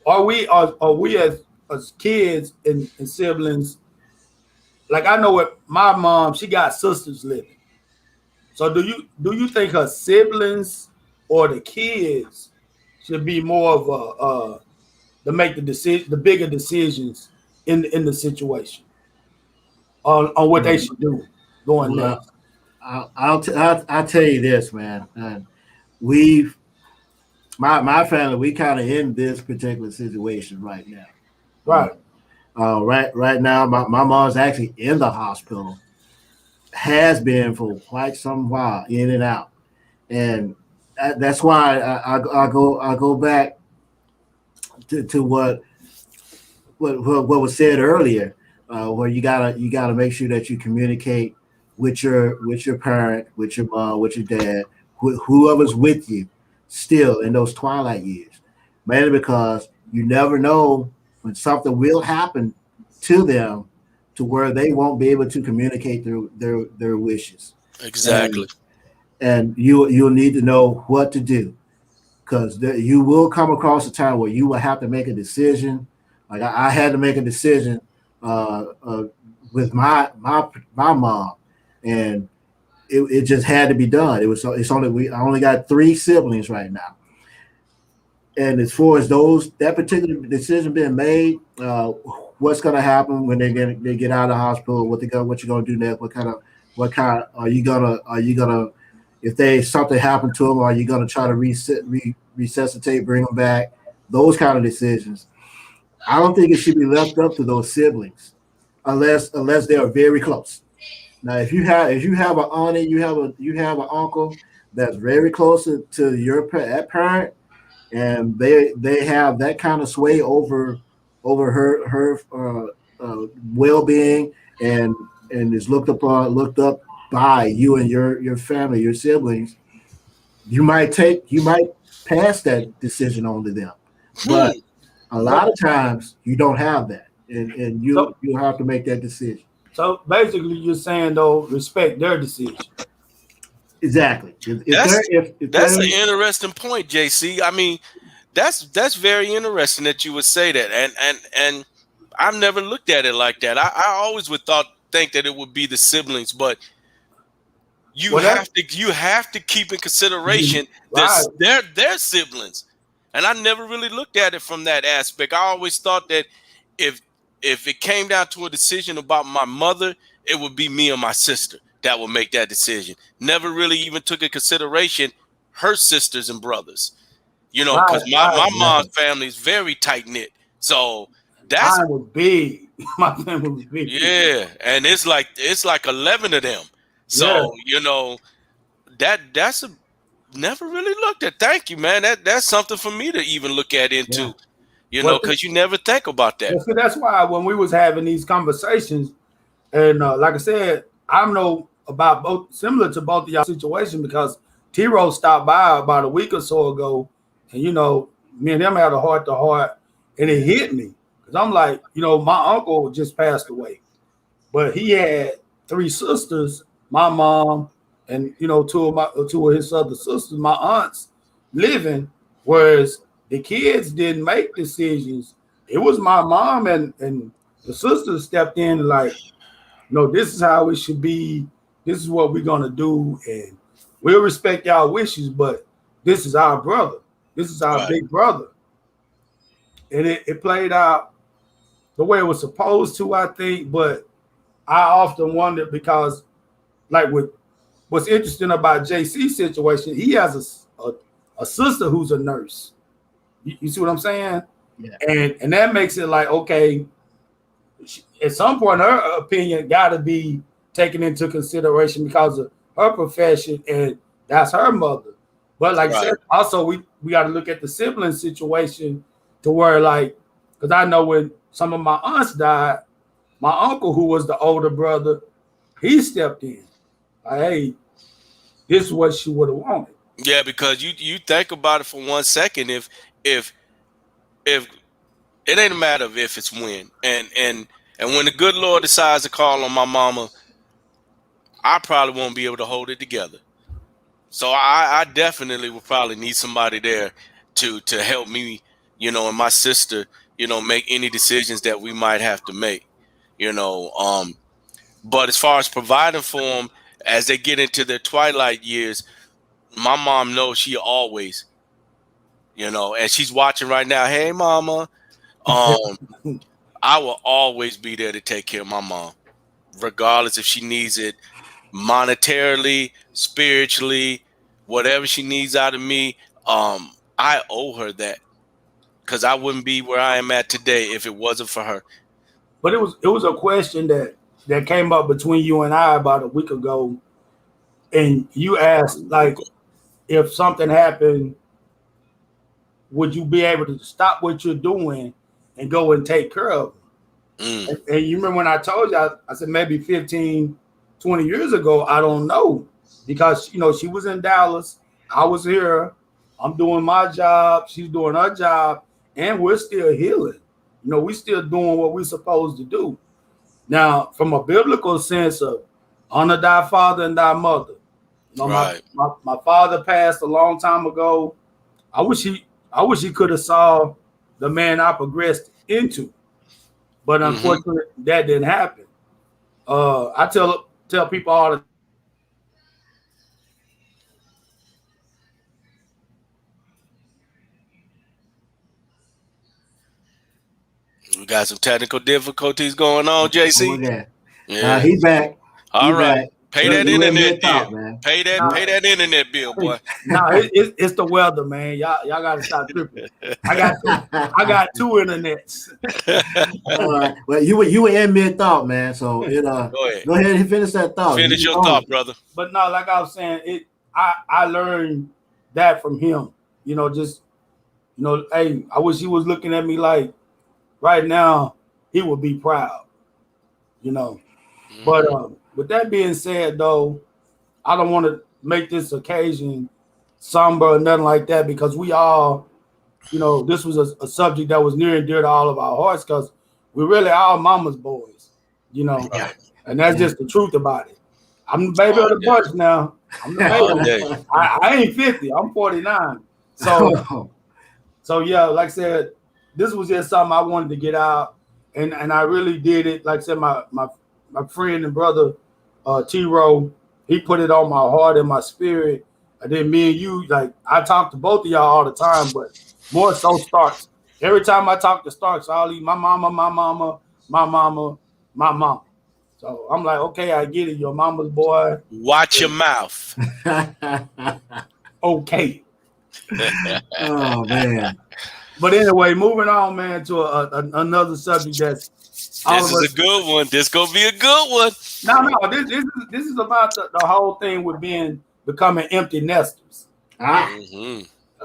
are we as kids and siblings? Like I know what my mom, she got sisters living. So do you think her siblings or the kids should be more of to make the bigger decisions in the situation on what they should do going Well, next? I'll tell you this, man. My family, we kind of in this particular situation right now. Right. Right now, my mom's actually in the hospital, has been for quite some while, in and out, and that's why I go back to what was said earlier, where you gotta make sure that you communicate with your parent, with your mom, with your dad, whoever's with you, still in those twilight years, mainly because you never know when something will happen to them to where they won't be able to communicate their wishes. Exactly. And you'll need to know what to do, because you will come across a time where you will have to make a decision. Like I had to make a decision with my mom, and it just had to be done. I only got 3 siblings right now, and as far as that particular decision being made, what's going to happen when they get out of the hospital? What you're going to do next? What kind are you gonna if something happened to them? Are you going to try to resuscitate, bring them back? Those kind of decisions. I don't think it should be left up to those siblings, unless they are very close. Now, if you have an auntie, you have an uncle that's very close to your parent, and they have that kind of sway over her well-being, and is looked up by you and your family, your siblings. You might pass that decision on to them, but a lot of times you don't have that, and you have to make that decision. So basically, you're saying though, respect their decision. Exactly. That's an interesting point, JC. I mean, that's very interesting that you would say that, and I've never looked at it like that. I always would think that it would be the siblings, but you have to keep in consideration Right. their siblings, and I never really looked at it from that aspect. I always thought that if it came down to a decision about my mother, it would be me and my sister that would make that decision. Never really even took in consideration her sisters and brothers, because my mom's family is very tight knit. So that's mine was big. My family was big. yeah, and it's like 11 of them. So that's never really looked at. Thank you, man. That's something for me to even look at into. Because you never think about that. So that's why when we was having these conversations, and like I said, I know about both, similar to both of y'all situation, because T-Rose stopped by about a week or so ago, and me and him had a heart to heart, and it hit me because I'm like, my uncle just passed away, but he had 3 sisters, my mom, and 2 of his other sisters, my aunts, living, whereas the kids didn't make decisions. It was my mom and the sisters stepped in and like, this is how it should be. This is what we're gonna do, and we'll respect y'all wishes, but this is our brother. This is our big brother. And it played out the way it was supposed to, I think. But I often wonder, because like what's interesting about JC's situation, he has a sister who's a nurse. You see what I'm saying? Yeah. And that makes it like, okay, at some point, her opinion got to be taken into consideration because of her profession, and that's her mother. But like I said, also we got to look at the sibling situation to where, like, because I know when some of my aunts died, my uncle, who was the older brother, he stepped in. Like, hey, this is what she would have wanted. Yeah, because you think about it for 1 second, if it ain't a matter of if, it's when. And when the good Lord decides to call on my mama, I probably won't be able to hold it together. So I definitely will probably need somebody there to help me, and my sister, make any decisions that we might have to make, But as far as providing for them as they get into their twilight years, my mom knows she always, and she's watching right now. Hey, mama. I will always be there to take care of my mom, regardless if she needs it monetarily, spiritually, whatever she needs out of me. I owe her that, because I wouldn't be where I am at today if it wasn't for her. But it was a question that came up between you and I about a week ago, and you asked, like, if something happened, would you be able to stop what you're doing and go and take care of them? And you remember when I told you, I said maybe 15, 20 years ago, I don't know, because she was in Dallas, I was here, I'm doing my job, she's doing her job, and we're still healing. We still doing what we're supposed to do. Now, from a biblical sense of honor thy father and thy mother. Right. My father passed a long time ago. I wish he could have saw the man I progressed into, but unfortunately that didn't happen. I tell people all the We got some technical difficulties going on, JC. Yeah, he's back. All right. Back. Pay that internet bill. Pay that internet bill, boy. No, it's the weather, man. Y'all gotta stop tripping. I got two internets. Well, you were in mid thought, man. So go ahead and finish that thought. Finish your thought, brother. But no, like I was saying, I learned that from him. Hey, I wish he was looking at me like right now he would be proud. But with that being said, though, I don't want to make this occasion somber or nothing like that, because we all, this was a subject that was near and dear to all of our hearts, because we're really all mama's boys, and that's just the truth about it. I'm the baby of the bunch now. I'm the baby. I ain't 50. I'm 49. So yeah, like I said, this was just something I wanted to get out, and I really did it. Like I said, my friend and brother, T-Row, he put it on my heart and my spirit. And then me and you, like, I talk to both of y'all all the time, but more so Starks. Every time I talk to Starks, I'll leave my mama, my mama, my mama, my mama. So I'm like, okay, I get it. Your mama's boy. Watch your mouth. Okay. Oh, man. But anyway, moving on, man, to another subject that's this is a good one. This gonna be a good one. No, this is about the whole thing with becoming empty nesters.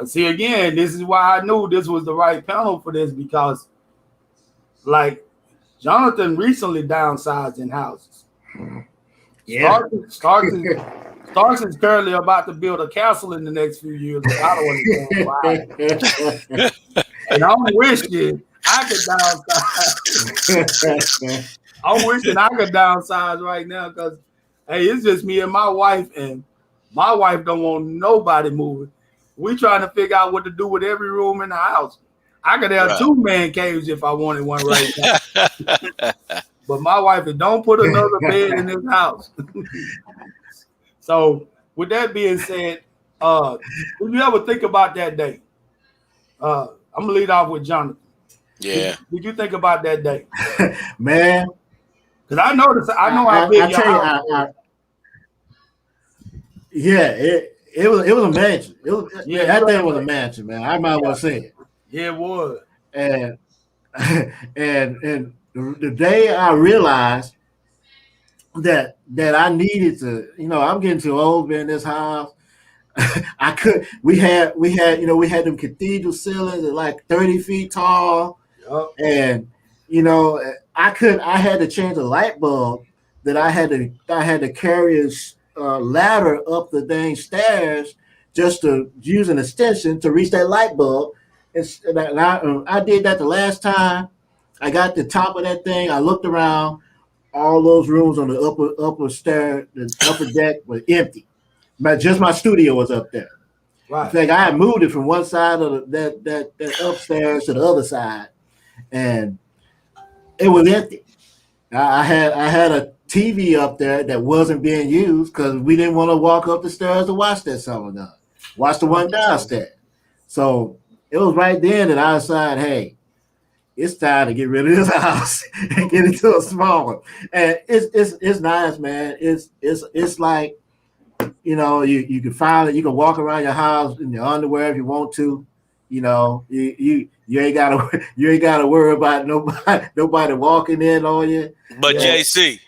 See, again, this is why I knew this was the right panel for this, because, like, Jonathan recently downsized in houses. Yeah. Starks is currently about to build a castle in the next few years. I don't understand why. And I'm wishing I could downsize. I'm wishing I could downsize right now, because, hey, it's just me and my wife, and my wife don't want nobody moving. We trying to figure out what to do with every room in the house. I could have 2 man caves if I wanted one right now. But my wife said, don't put another bed in this house. So with that being said, did you ever think about that day? I'm gonna lead off with Jonathan. Yeah. Did you think about that day? Man. Because I know how big your house is. Yeah, it was a mansion. That thing was a mansion, man. I might as well say it. Yeah, it was. And the the day I realized that I needed to, I'm getting too old being in this house. I could. We had we had them cathedral ceilings at like 30 feet tall, Yup. and I had to change a light bulb that I had to carry a ladder up the dang stairs just to use an extension to reach that light bulb. And I did that the last time. I got the top of that thing. I looked around. All those rooms on the upper stair, the upper deck were empty. But just my studio was up there. Right. In fact, I had moved it from one side of that upstairs to the other side, and it was empty. I had a TV up there that wasn't being used because we didn't want to walk up the stairs to watch that summer done. Watch the one downstairs. So it was right then that I decided, hey, it's time to get rid of this house and get into a small one. And it's nice, man. It's like, you can you can walk around your house in your underwear if you want to. You ain't gotta worry about nobody walking in on you. But JC,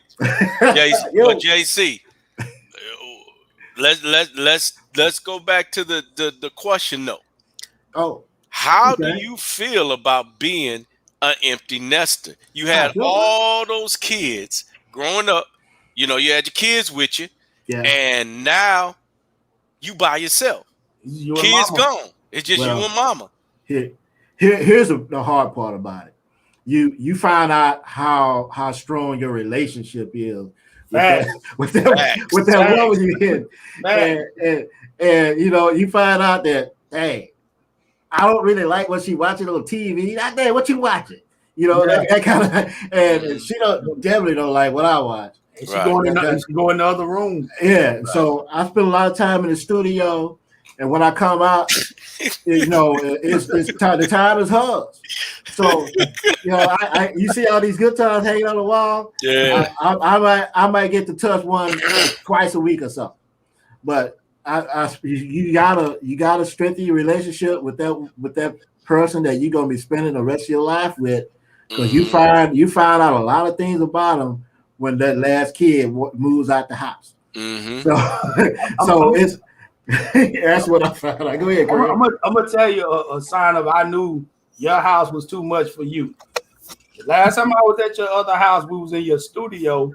let's go back to the question though. Oh, how okay. do you feel about being an empty nester? You had all those kids growing up. You had your kids with you, and now you by yourself. Kids gone. It's just you and mama. Here's the hard part about it. You find out how strong your relationship is with that woman you hit, and you find out that, hey, I don't really like what she watching on TV. Hey, what you watching? That kind of, and she definitely don't like what I watch. And she go in the other room. Yeah, right. So I spend a lot of time in the studio, and when I come out, the time is hers. So you see all these good times hanging on the wall. Yeah, I might get to touch one twice a week or something, but you gotta strengthen your relationship with that person that you're gonna be spending the rest of your life with, because you find out a lot of things about them when that last kid moves out the house. Mm-hmm. So it's that's what I found out. Go ahead, Greg. I'm gonna tell you a sign of I knew your house was too much for you. The last time I was at your other house, we was in your studio,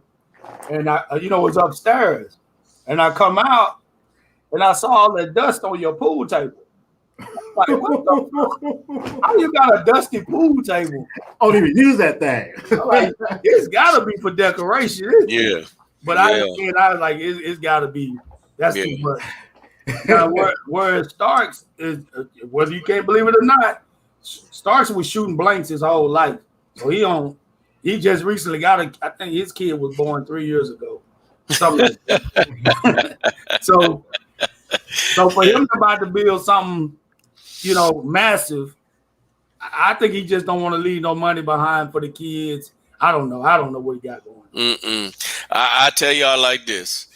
and I it was upstairs, and I come out and I saw all the dust on your pool table. Like, what the how you got a dusty pool table? I don't even use that thing. Like, it's gotta be for decoration. Yeah. But I was like, it's gotta be. That's too much. Now, where it starts is, whether you can't believe it or not, Starks was shooting blanks his whole life. So he just recently got I think his kid was born 3 years ago. Something like that. So for him about to build something, massive, I think he just don't want to leave no money behind for the kids. I don't know what he got going. I tell y'all like this.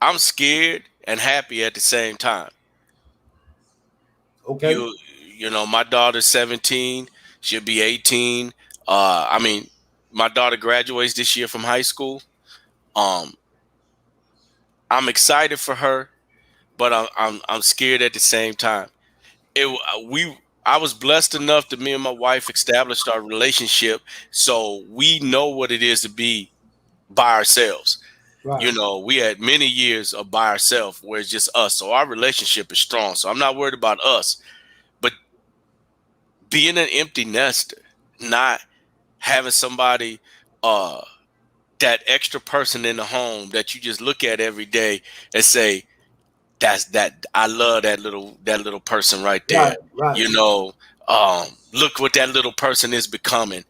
I'm scared and happy at the same time. Okay. My daughter's 17. She'll be 18. My daughter graduates this year from high school. I'm excited for her, but I'm scared at the same time. I was blessed enough that me and my wife established our relationship, so we know what it is to be by ourselves. Right. We had many years of by ourselves where it's just us. So our relationship is strong. So I'm not worried about us. But being an empty nester, not having somebody, that extra person in the home that you just look at every day and say, I love that little person right there. Right. Look what that little person is becoming.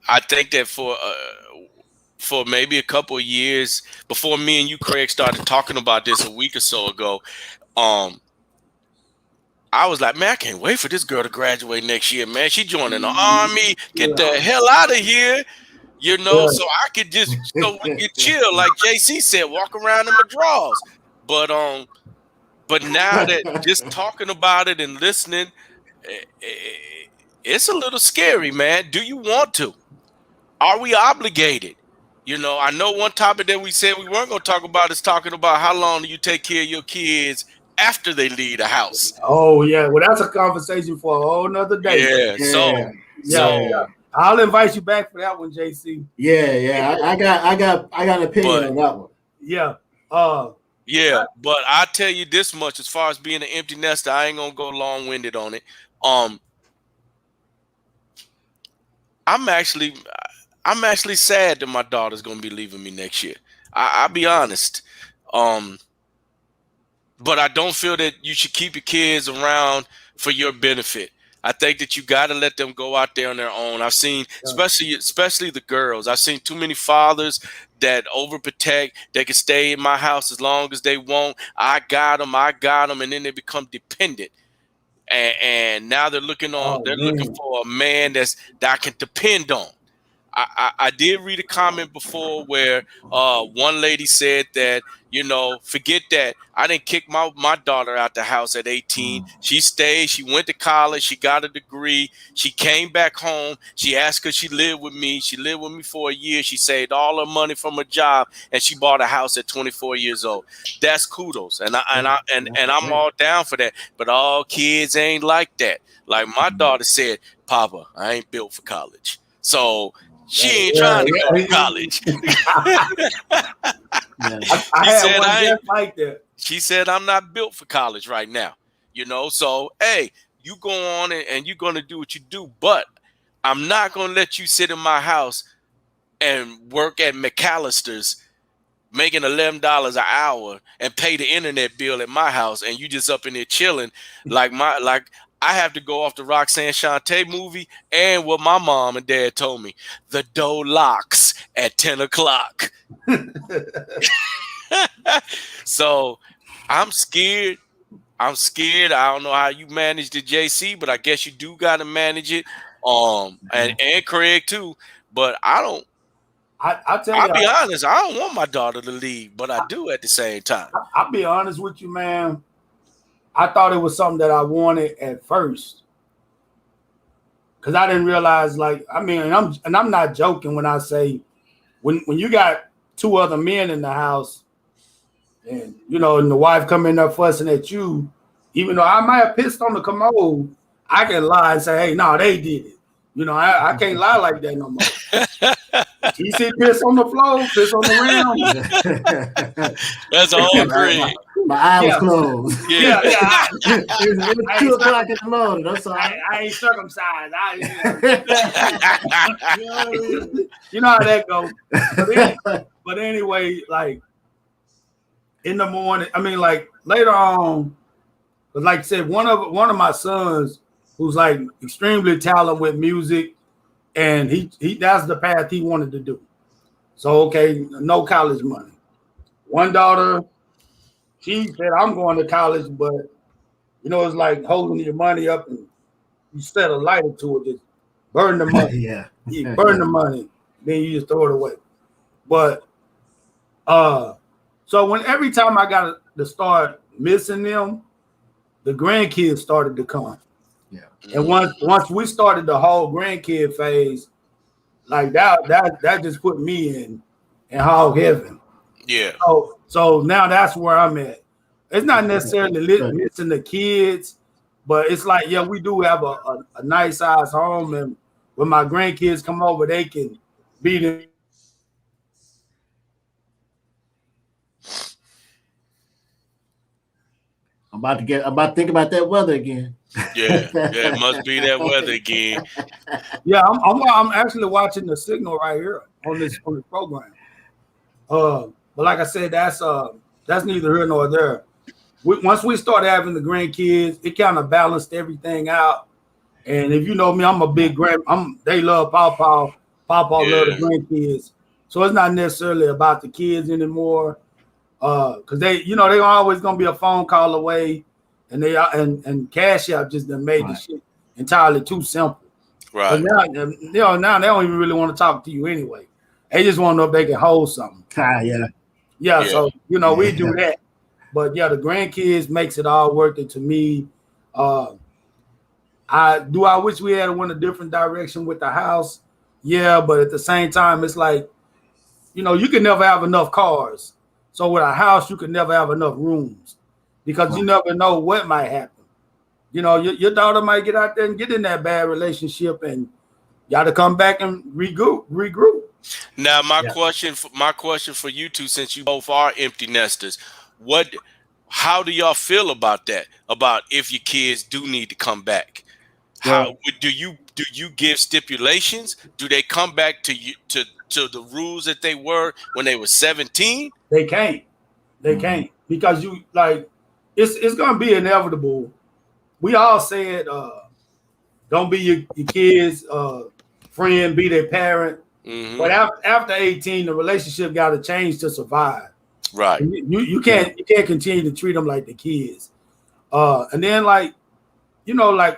I think that for maybe a couple of years before me and you, Craig, started talking about this a week or so ago, I was like, man, I can't wait for this girl to graduate next year, man. She joining the army, get the hell out of here, so I could just so we could chill, like JC said, walk around in my drawers. But now that just talking about it and listening, it's a little scary, man. Do you want to? Are we obligated? You know, I know one topic that we said we weren't going to talk about is talking about how long do you take care of your kids after they leave the house. Oh yeah, well that's a conversation for a whole nother day. Yeah. So I'll invite you back for that one, JC. Yeah. I got an opinion on that one. Yeah. Yeah, but I tell you this much: as far as being an empty nester, I ain't gonna go long-winded on it. I'm actually sad that my daughter's gonna be leaving me next year. I'll be honest. But I don't feel that you should keep your kids around for your benefit. I think that you got to let them go out there on their own. I've seen, especially the girls, I've seen too many fathers that overprotect. They can stay in my house as long as they want. I got them, and then they become dependent. And now they're looking for a man that I can depend on. I did read a comment before where one lady said that, you know, forget that. I didn't kick my daughter out the house at 18. She stayed. She went to college. She got a degree. She came back home. She asked her she lived with me. She lived with me for a year. She saved all her money from her job, and she bought a house at 24 years old. That's kudos, and I'm all down for that. But all kids ain't like that. Like my daughter said, "Papa, I ain't built for college." So she ain't trying to go to college. She said, I'm not built for college right now. You know, so, hey, you go on and you're going to do what you do. But I'm not going to let you sit in my house and work at McAllister's making $11 an hour and pay the internet bill at my house. And you just up in there chilling like I have to go off the Roxanne Shante movie and what my mom and dad told me. The door locks at 10 o'clock. So I'm scared. I don't know how you manage the JC, but I guess you do got to manage it. And Craig too. But I'll be honest. I don't want my daughter to leave, but I do at the same time. I'll be honest with you, man. I thought it was something that I wanted at first, because I didn't realize, I'm not joking when I say, when you got two other men in the house, and you know, and the wife come in there fussing at you, even though I might have pissed on the commode, I can lie and say, hey, no, they did it. You know, I can't lie like that no more. You see piss on the floor, piss on the rim. That's all agree. My eye was closed. Yeah. It was 2 o'clock in the morning. That's all. I ain't circumcised. You know how that goes. But anyway, like in the morning, I mean, like later on, but like I said, one of my sons who's like extremely talented with music, and he that's the path he wanted to do. So okay, no college money. One daughter, she said, I'm going to college, but you know, it's like holding your money up and you set a lighter to it, just burn the money. Yeah. You burn the money, then you just throw it away. But so every time I got to start missing them, the grandkids started to come. Yeah. And once we started the whole grandkid phase, like that just put me in hog heaven. Yeah. So now that's where I'm at. It's not necessarily missing the kids, but it's like, yeah, we do have a nice size home, and when my grandkids come over, they can be there. I'm about to think about that weather again. Yeah, it must be that weather again. Yeah, I'm actually watching the signal right here on this program. But like I said, that's neither here nor there. Once we started having the grandkids, it kind of balanced everything out. And if you know me, I'm a big they love Pawpaw. Pawpaw love the grandkids. So it's not necessarily about the kids anymore. Because they always gonna be a phone call away, and and Cash App just done made the shit entirely too simple. Right. Now they don't even really want to talk to you anyway. They just want to know if they can hold something. Yeah. So we do that. But yeah, the grandkids makes it all worth it to me. I wish we had went a different direction with the house. Yeah, but at the same time, it's like, you can never have enough cars. So with a house, you can never have enough rooms because you never know what might happen. Your daughter might get out there and get in that bad relationship, and you got to come back and regroup. Now, my question for you two, since you both are empty nesters, how do y'all feel about that? About if your kids do need to come back, how do you give stipulations? Do they come back to you to the rules that they were when they were 17? They can't. They can't because it's gonna be inevitable. We all said, don't be your kids' friend, be their parent. Mm-hmm. But after 18, the relationship got to change to survive. Right. You can't continue to treat them like the kids. And then like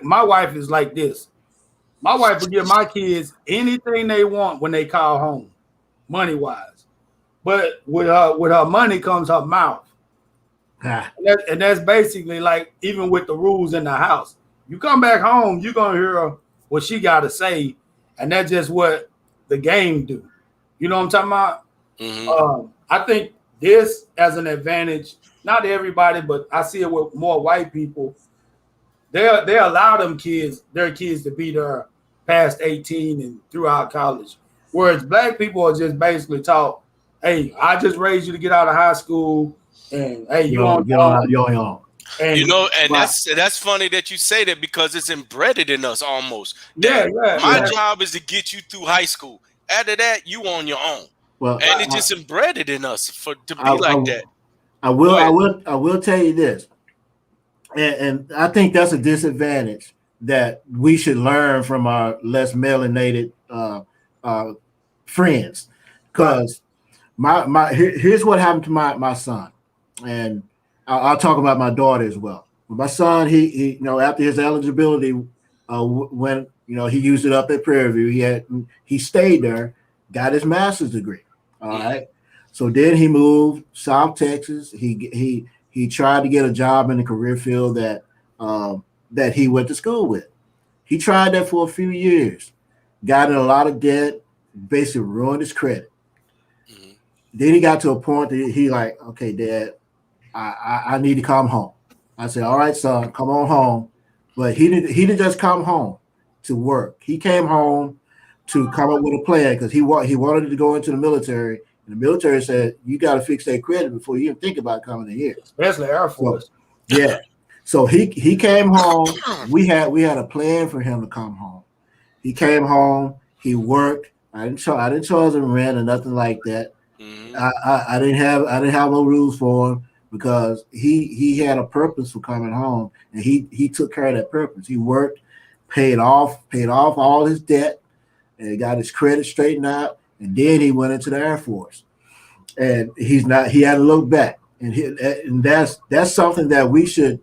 my wife is like this. My wife will give my kids anything they want when they call home, money wise. But with her money comes her mouth. And that's basically like even with the rules in the house. You come back home, you're gonna hear what she got to say, and that's just what the game do. You know what I'm talking about? Mm-hmm. I think this as an advantage, not everybody, but I see it with more white people. They allow their kids to be there past 18 and throughout college. Whereas black people are just basically taught, hey, I just raised you to get out of high school, and hey, you on your own. And that's funny that you say that because it's embedded in us almost. My job is to get you through high school. After that, you on your own. Well, and it's just embedded in us to be like that. I will tell you this, and I think that's a disadvantage that we should learn from our less melanated friends. Because here's what happened to my son, and I'll talk about my daughter as well. My son, he after his eligibility, when he used it up at Prairie View, he stayed there, got his master's degree. All right. So then he moved South Texas. He tried to get a job in the career field that he went to school with. He tried that for a few years, got in a lot of debt, basically ruined his credit. Mm-hmm. Then he got to a point that he like, okay, Dad, I need to come home. I said, all right, son, come on home. But he didn't just come home to work. He came home to come up with a plan because he wanted to go into the military. And the military said, you got to fix that credit before you even think about coming in here. Especially Air Force. So, yeah. So he came home. We had a plan for him to come home. He came home. He worked. I didn't charge him rent or nothing like that. Mm-hmm. I didn't have no rules for him because he had a purpose for coming home, and he took care of that purpose. He worked, paid off all his debt, and got his credit straightened out, and then he went into the Air Force. And he had to look back, and that's something that we should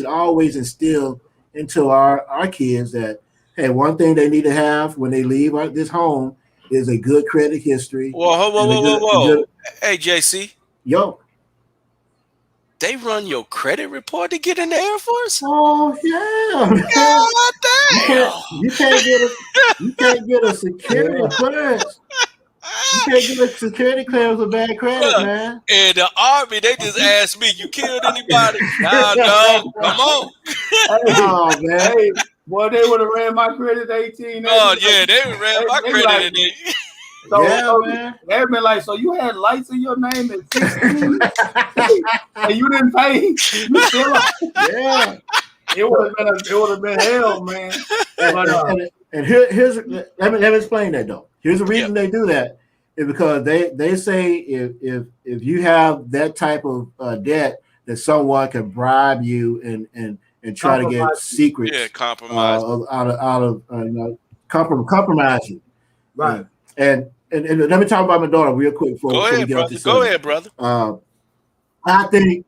always instill into our kids that, hey, one thing they need to have when they leave this home is a good credit history. Whoa. Hey, JC. Yo. They run your credit report to get in the Air Force? Oh, yeah. God damn. You can't get a security clearance. You can't get a security clearance with bad credit, man. In the Army, they just asked me, you killed anybody? No, come on. Oh, man. Hey, boy, they would have ran my credit 18. Oh, yeah, they would have ran my credit in man. They've been like, so you had lights in your name at 16 and you didn't pay? You still yeah. It would have been hell, man. And here's let me explain that though. Here's the reason they do that is because they say if you have that type of debt that someone can bribe you and try to get secrets, compromise compromise you, right? And let me talk about my daughter real quick before we get off the Go ahead, brother. I think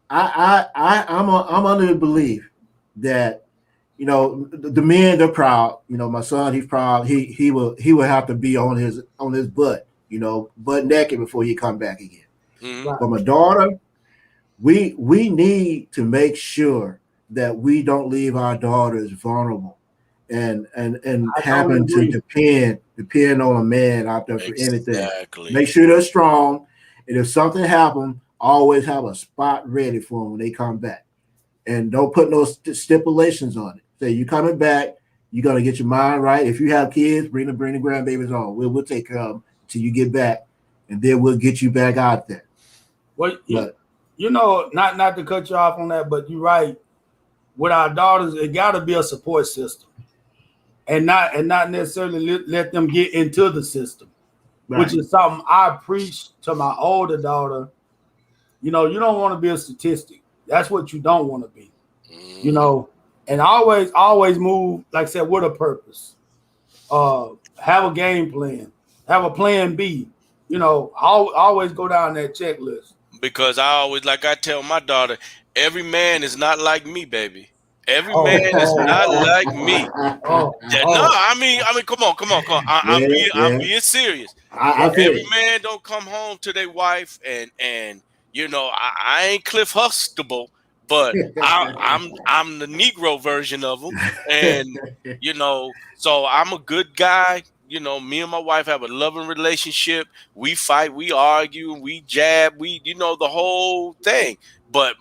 I'm under the belief that the men, they're proud. My son, he's proud. He will have to be on his butt, butt naked before he come back again. Mm-hmm. But my daughter, we need to make sure that we don't leave our daughters vulnerable and I having totally to agree. depend on a man out there for anything. Exactly. Make sure they're strong, and if something happens, always have a spot ready for them when they come back, and don't put no stipulations on it. Say you coming back, you're gonna get your mind right. If you have kids, bring the grandbabies on. We'll take care of them till you get back, and then we'll get you back out there. Well, But you know, not to cut you off on that, but you're right. With our daughters, it got to be a support system, and not necessarily let them get into the system, right. which is something I preach to my older daughter. You know, you don't want to be a statistic. That's what you don't want to be. You know, and always move, like I said, with a purpose. Have a game plan. Have a plan B. You know, always go down that checklist. Because I tell my daughter, every man is not like me, baby. Every man is not like me. No, I mean, come on. I'm being serious. Every man don't come home to their wife and you know, I ain't Cliff Huxtable, but I'm the Negro version of them, and you know, so I'm a good guy. You know, me and my wife have a loving relationship. We fight, we argue, we jab, you know, the whole thing. But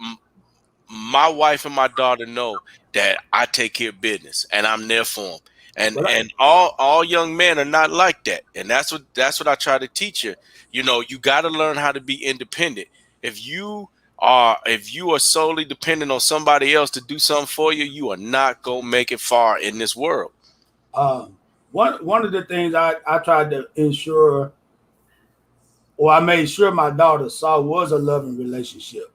my wife and my daughter know that I take care of business and I'm there for them. And all young men are not like that. And that's what I try to teach you. You know, you got to learn how to be independent. If you are solely dependent on somebody else to do something for you, you are not gonna make it far in this world. One of the things I tried to ensure, or I made sure my daughter saw, was a loving relationship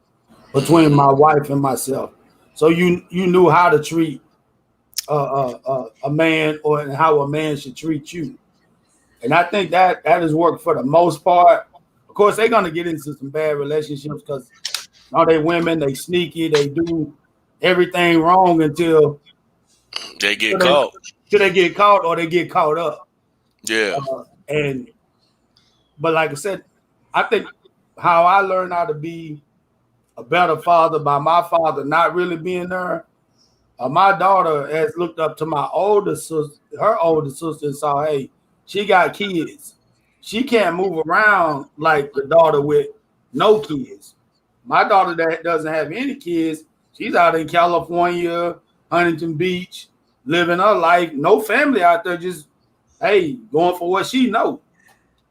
between my wife and myself. So you knew how to treat a man, or how a man should treat you. And I think that has worked for the most part. Of course, they're gonna get into some bad relationships because they women, they sneaky, they do everything wrong until they get caught. Till they get caught or they get caught up. Yeah. But like I said, I think how I learned how to be a better father by my father not really being there. My daughter has looked up to my older sister, her older sister, and saw, hey, she got kids. She can't move around like the daughter with no kids. My daughter that doesn't have any kids, she's out in California, Huntington Beach, living her life, no family out there, just, hey, going for what she knows.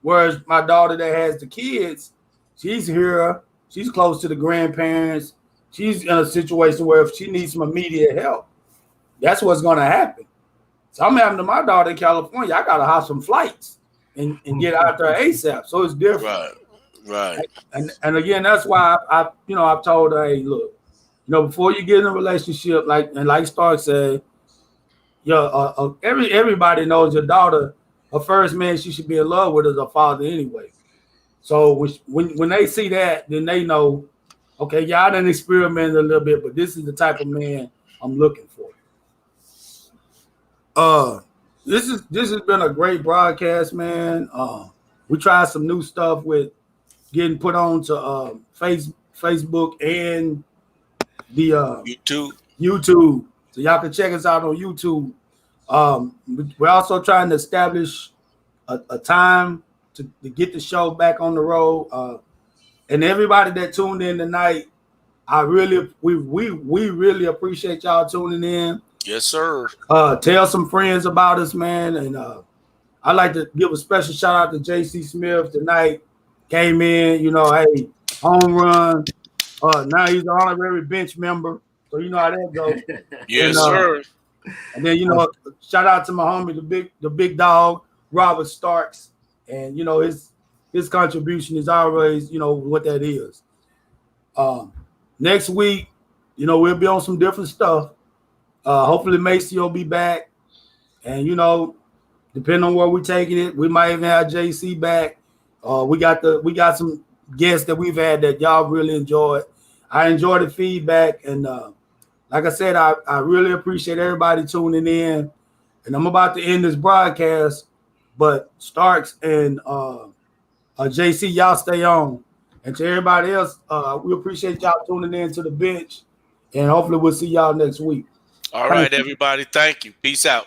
Whereas my daughter that has the kids, she's here, she's close to the grandparents, she's in a situation where if she needs some immediate help, that's what's going to happen. So I'm having to my daughter in California, I got to have some flights and get out there ASAP. So it's different. Right. And again, that's why I've told her, hey, look, before you get in a relationship, like Stark said, everybody knows your daughter, her first man she should be in love with is her father anyway. So when they see that, then they know, okay, yeah, I done experimented a little bit, but this is the type of man I'm looking for. This has been a great broadcast, man. We tried some new stuff with getting put on to Facebook and the YouTube. So y'all can check us out on YouTube. We're also trying to establish a time to get the show back on the road. And everybody that tuned in tonight, we really appreciate y'all tuning in. Yes, sir. Tell some friends about us, man. And I'd like to give a special shout out to JC Smith tonight. Came in, hey, home run. Now he's an honorary bench member. So you know how that goes. Yes, sir. And then shout out to my homie, the big dog, Robert Starks. And his contribution is always, what that is. Next week, we'll be on some different stuff. Hopefully Macy will be back. And depending on where we're taking it, we might even have JC back. We got some guests that we've had that y'all really enjoyed. I enjoyed the feedback, and like I said, I really appreciate everybody tuning in. And I'm about to end this broadcast, but Starks and JC, y'all stay on. And to everybody else, we appreciate y'all tuning in to the bench. And hopefully we'll see y'all next week. All right, everybody. Thank you. Peace out.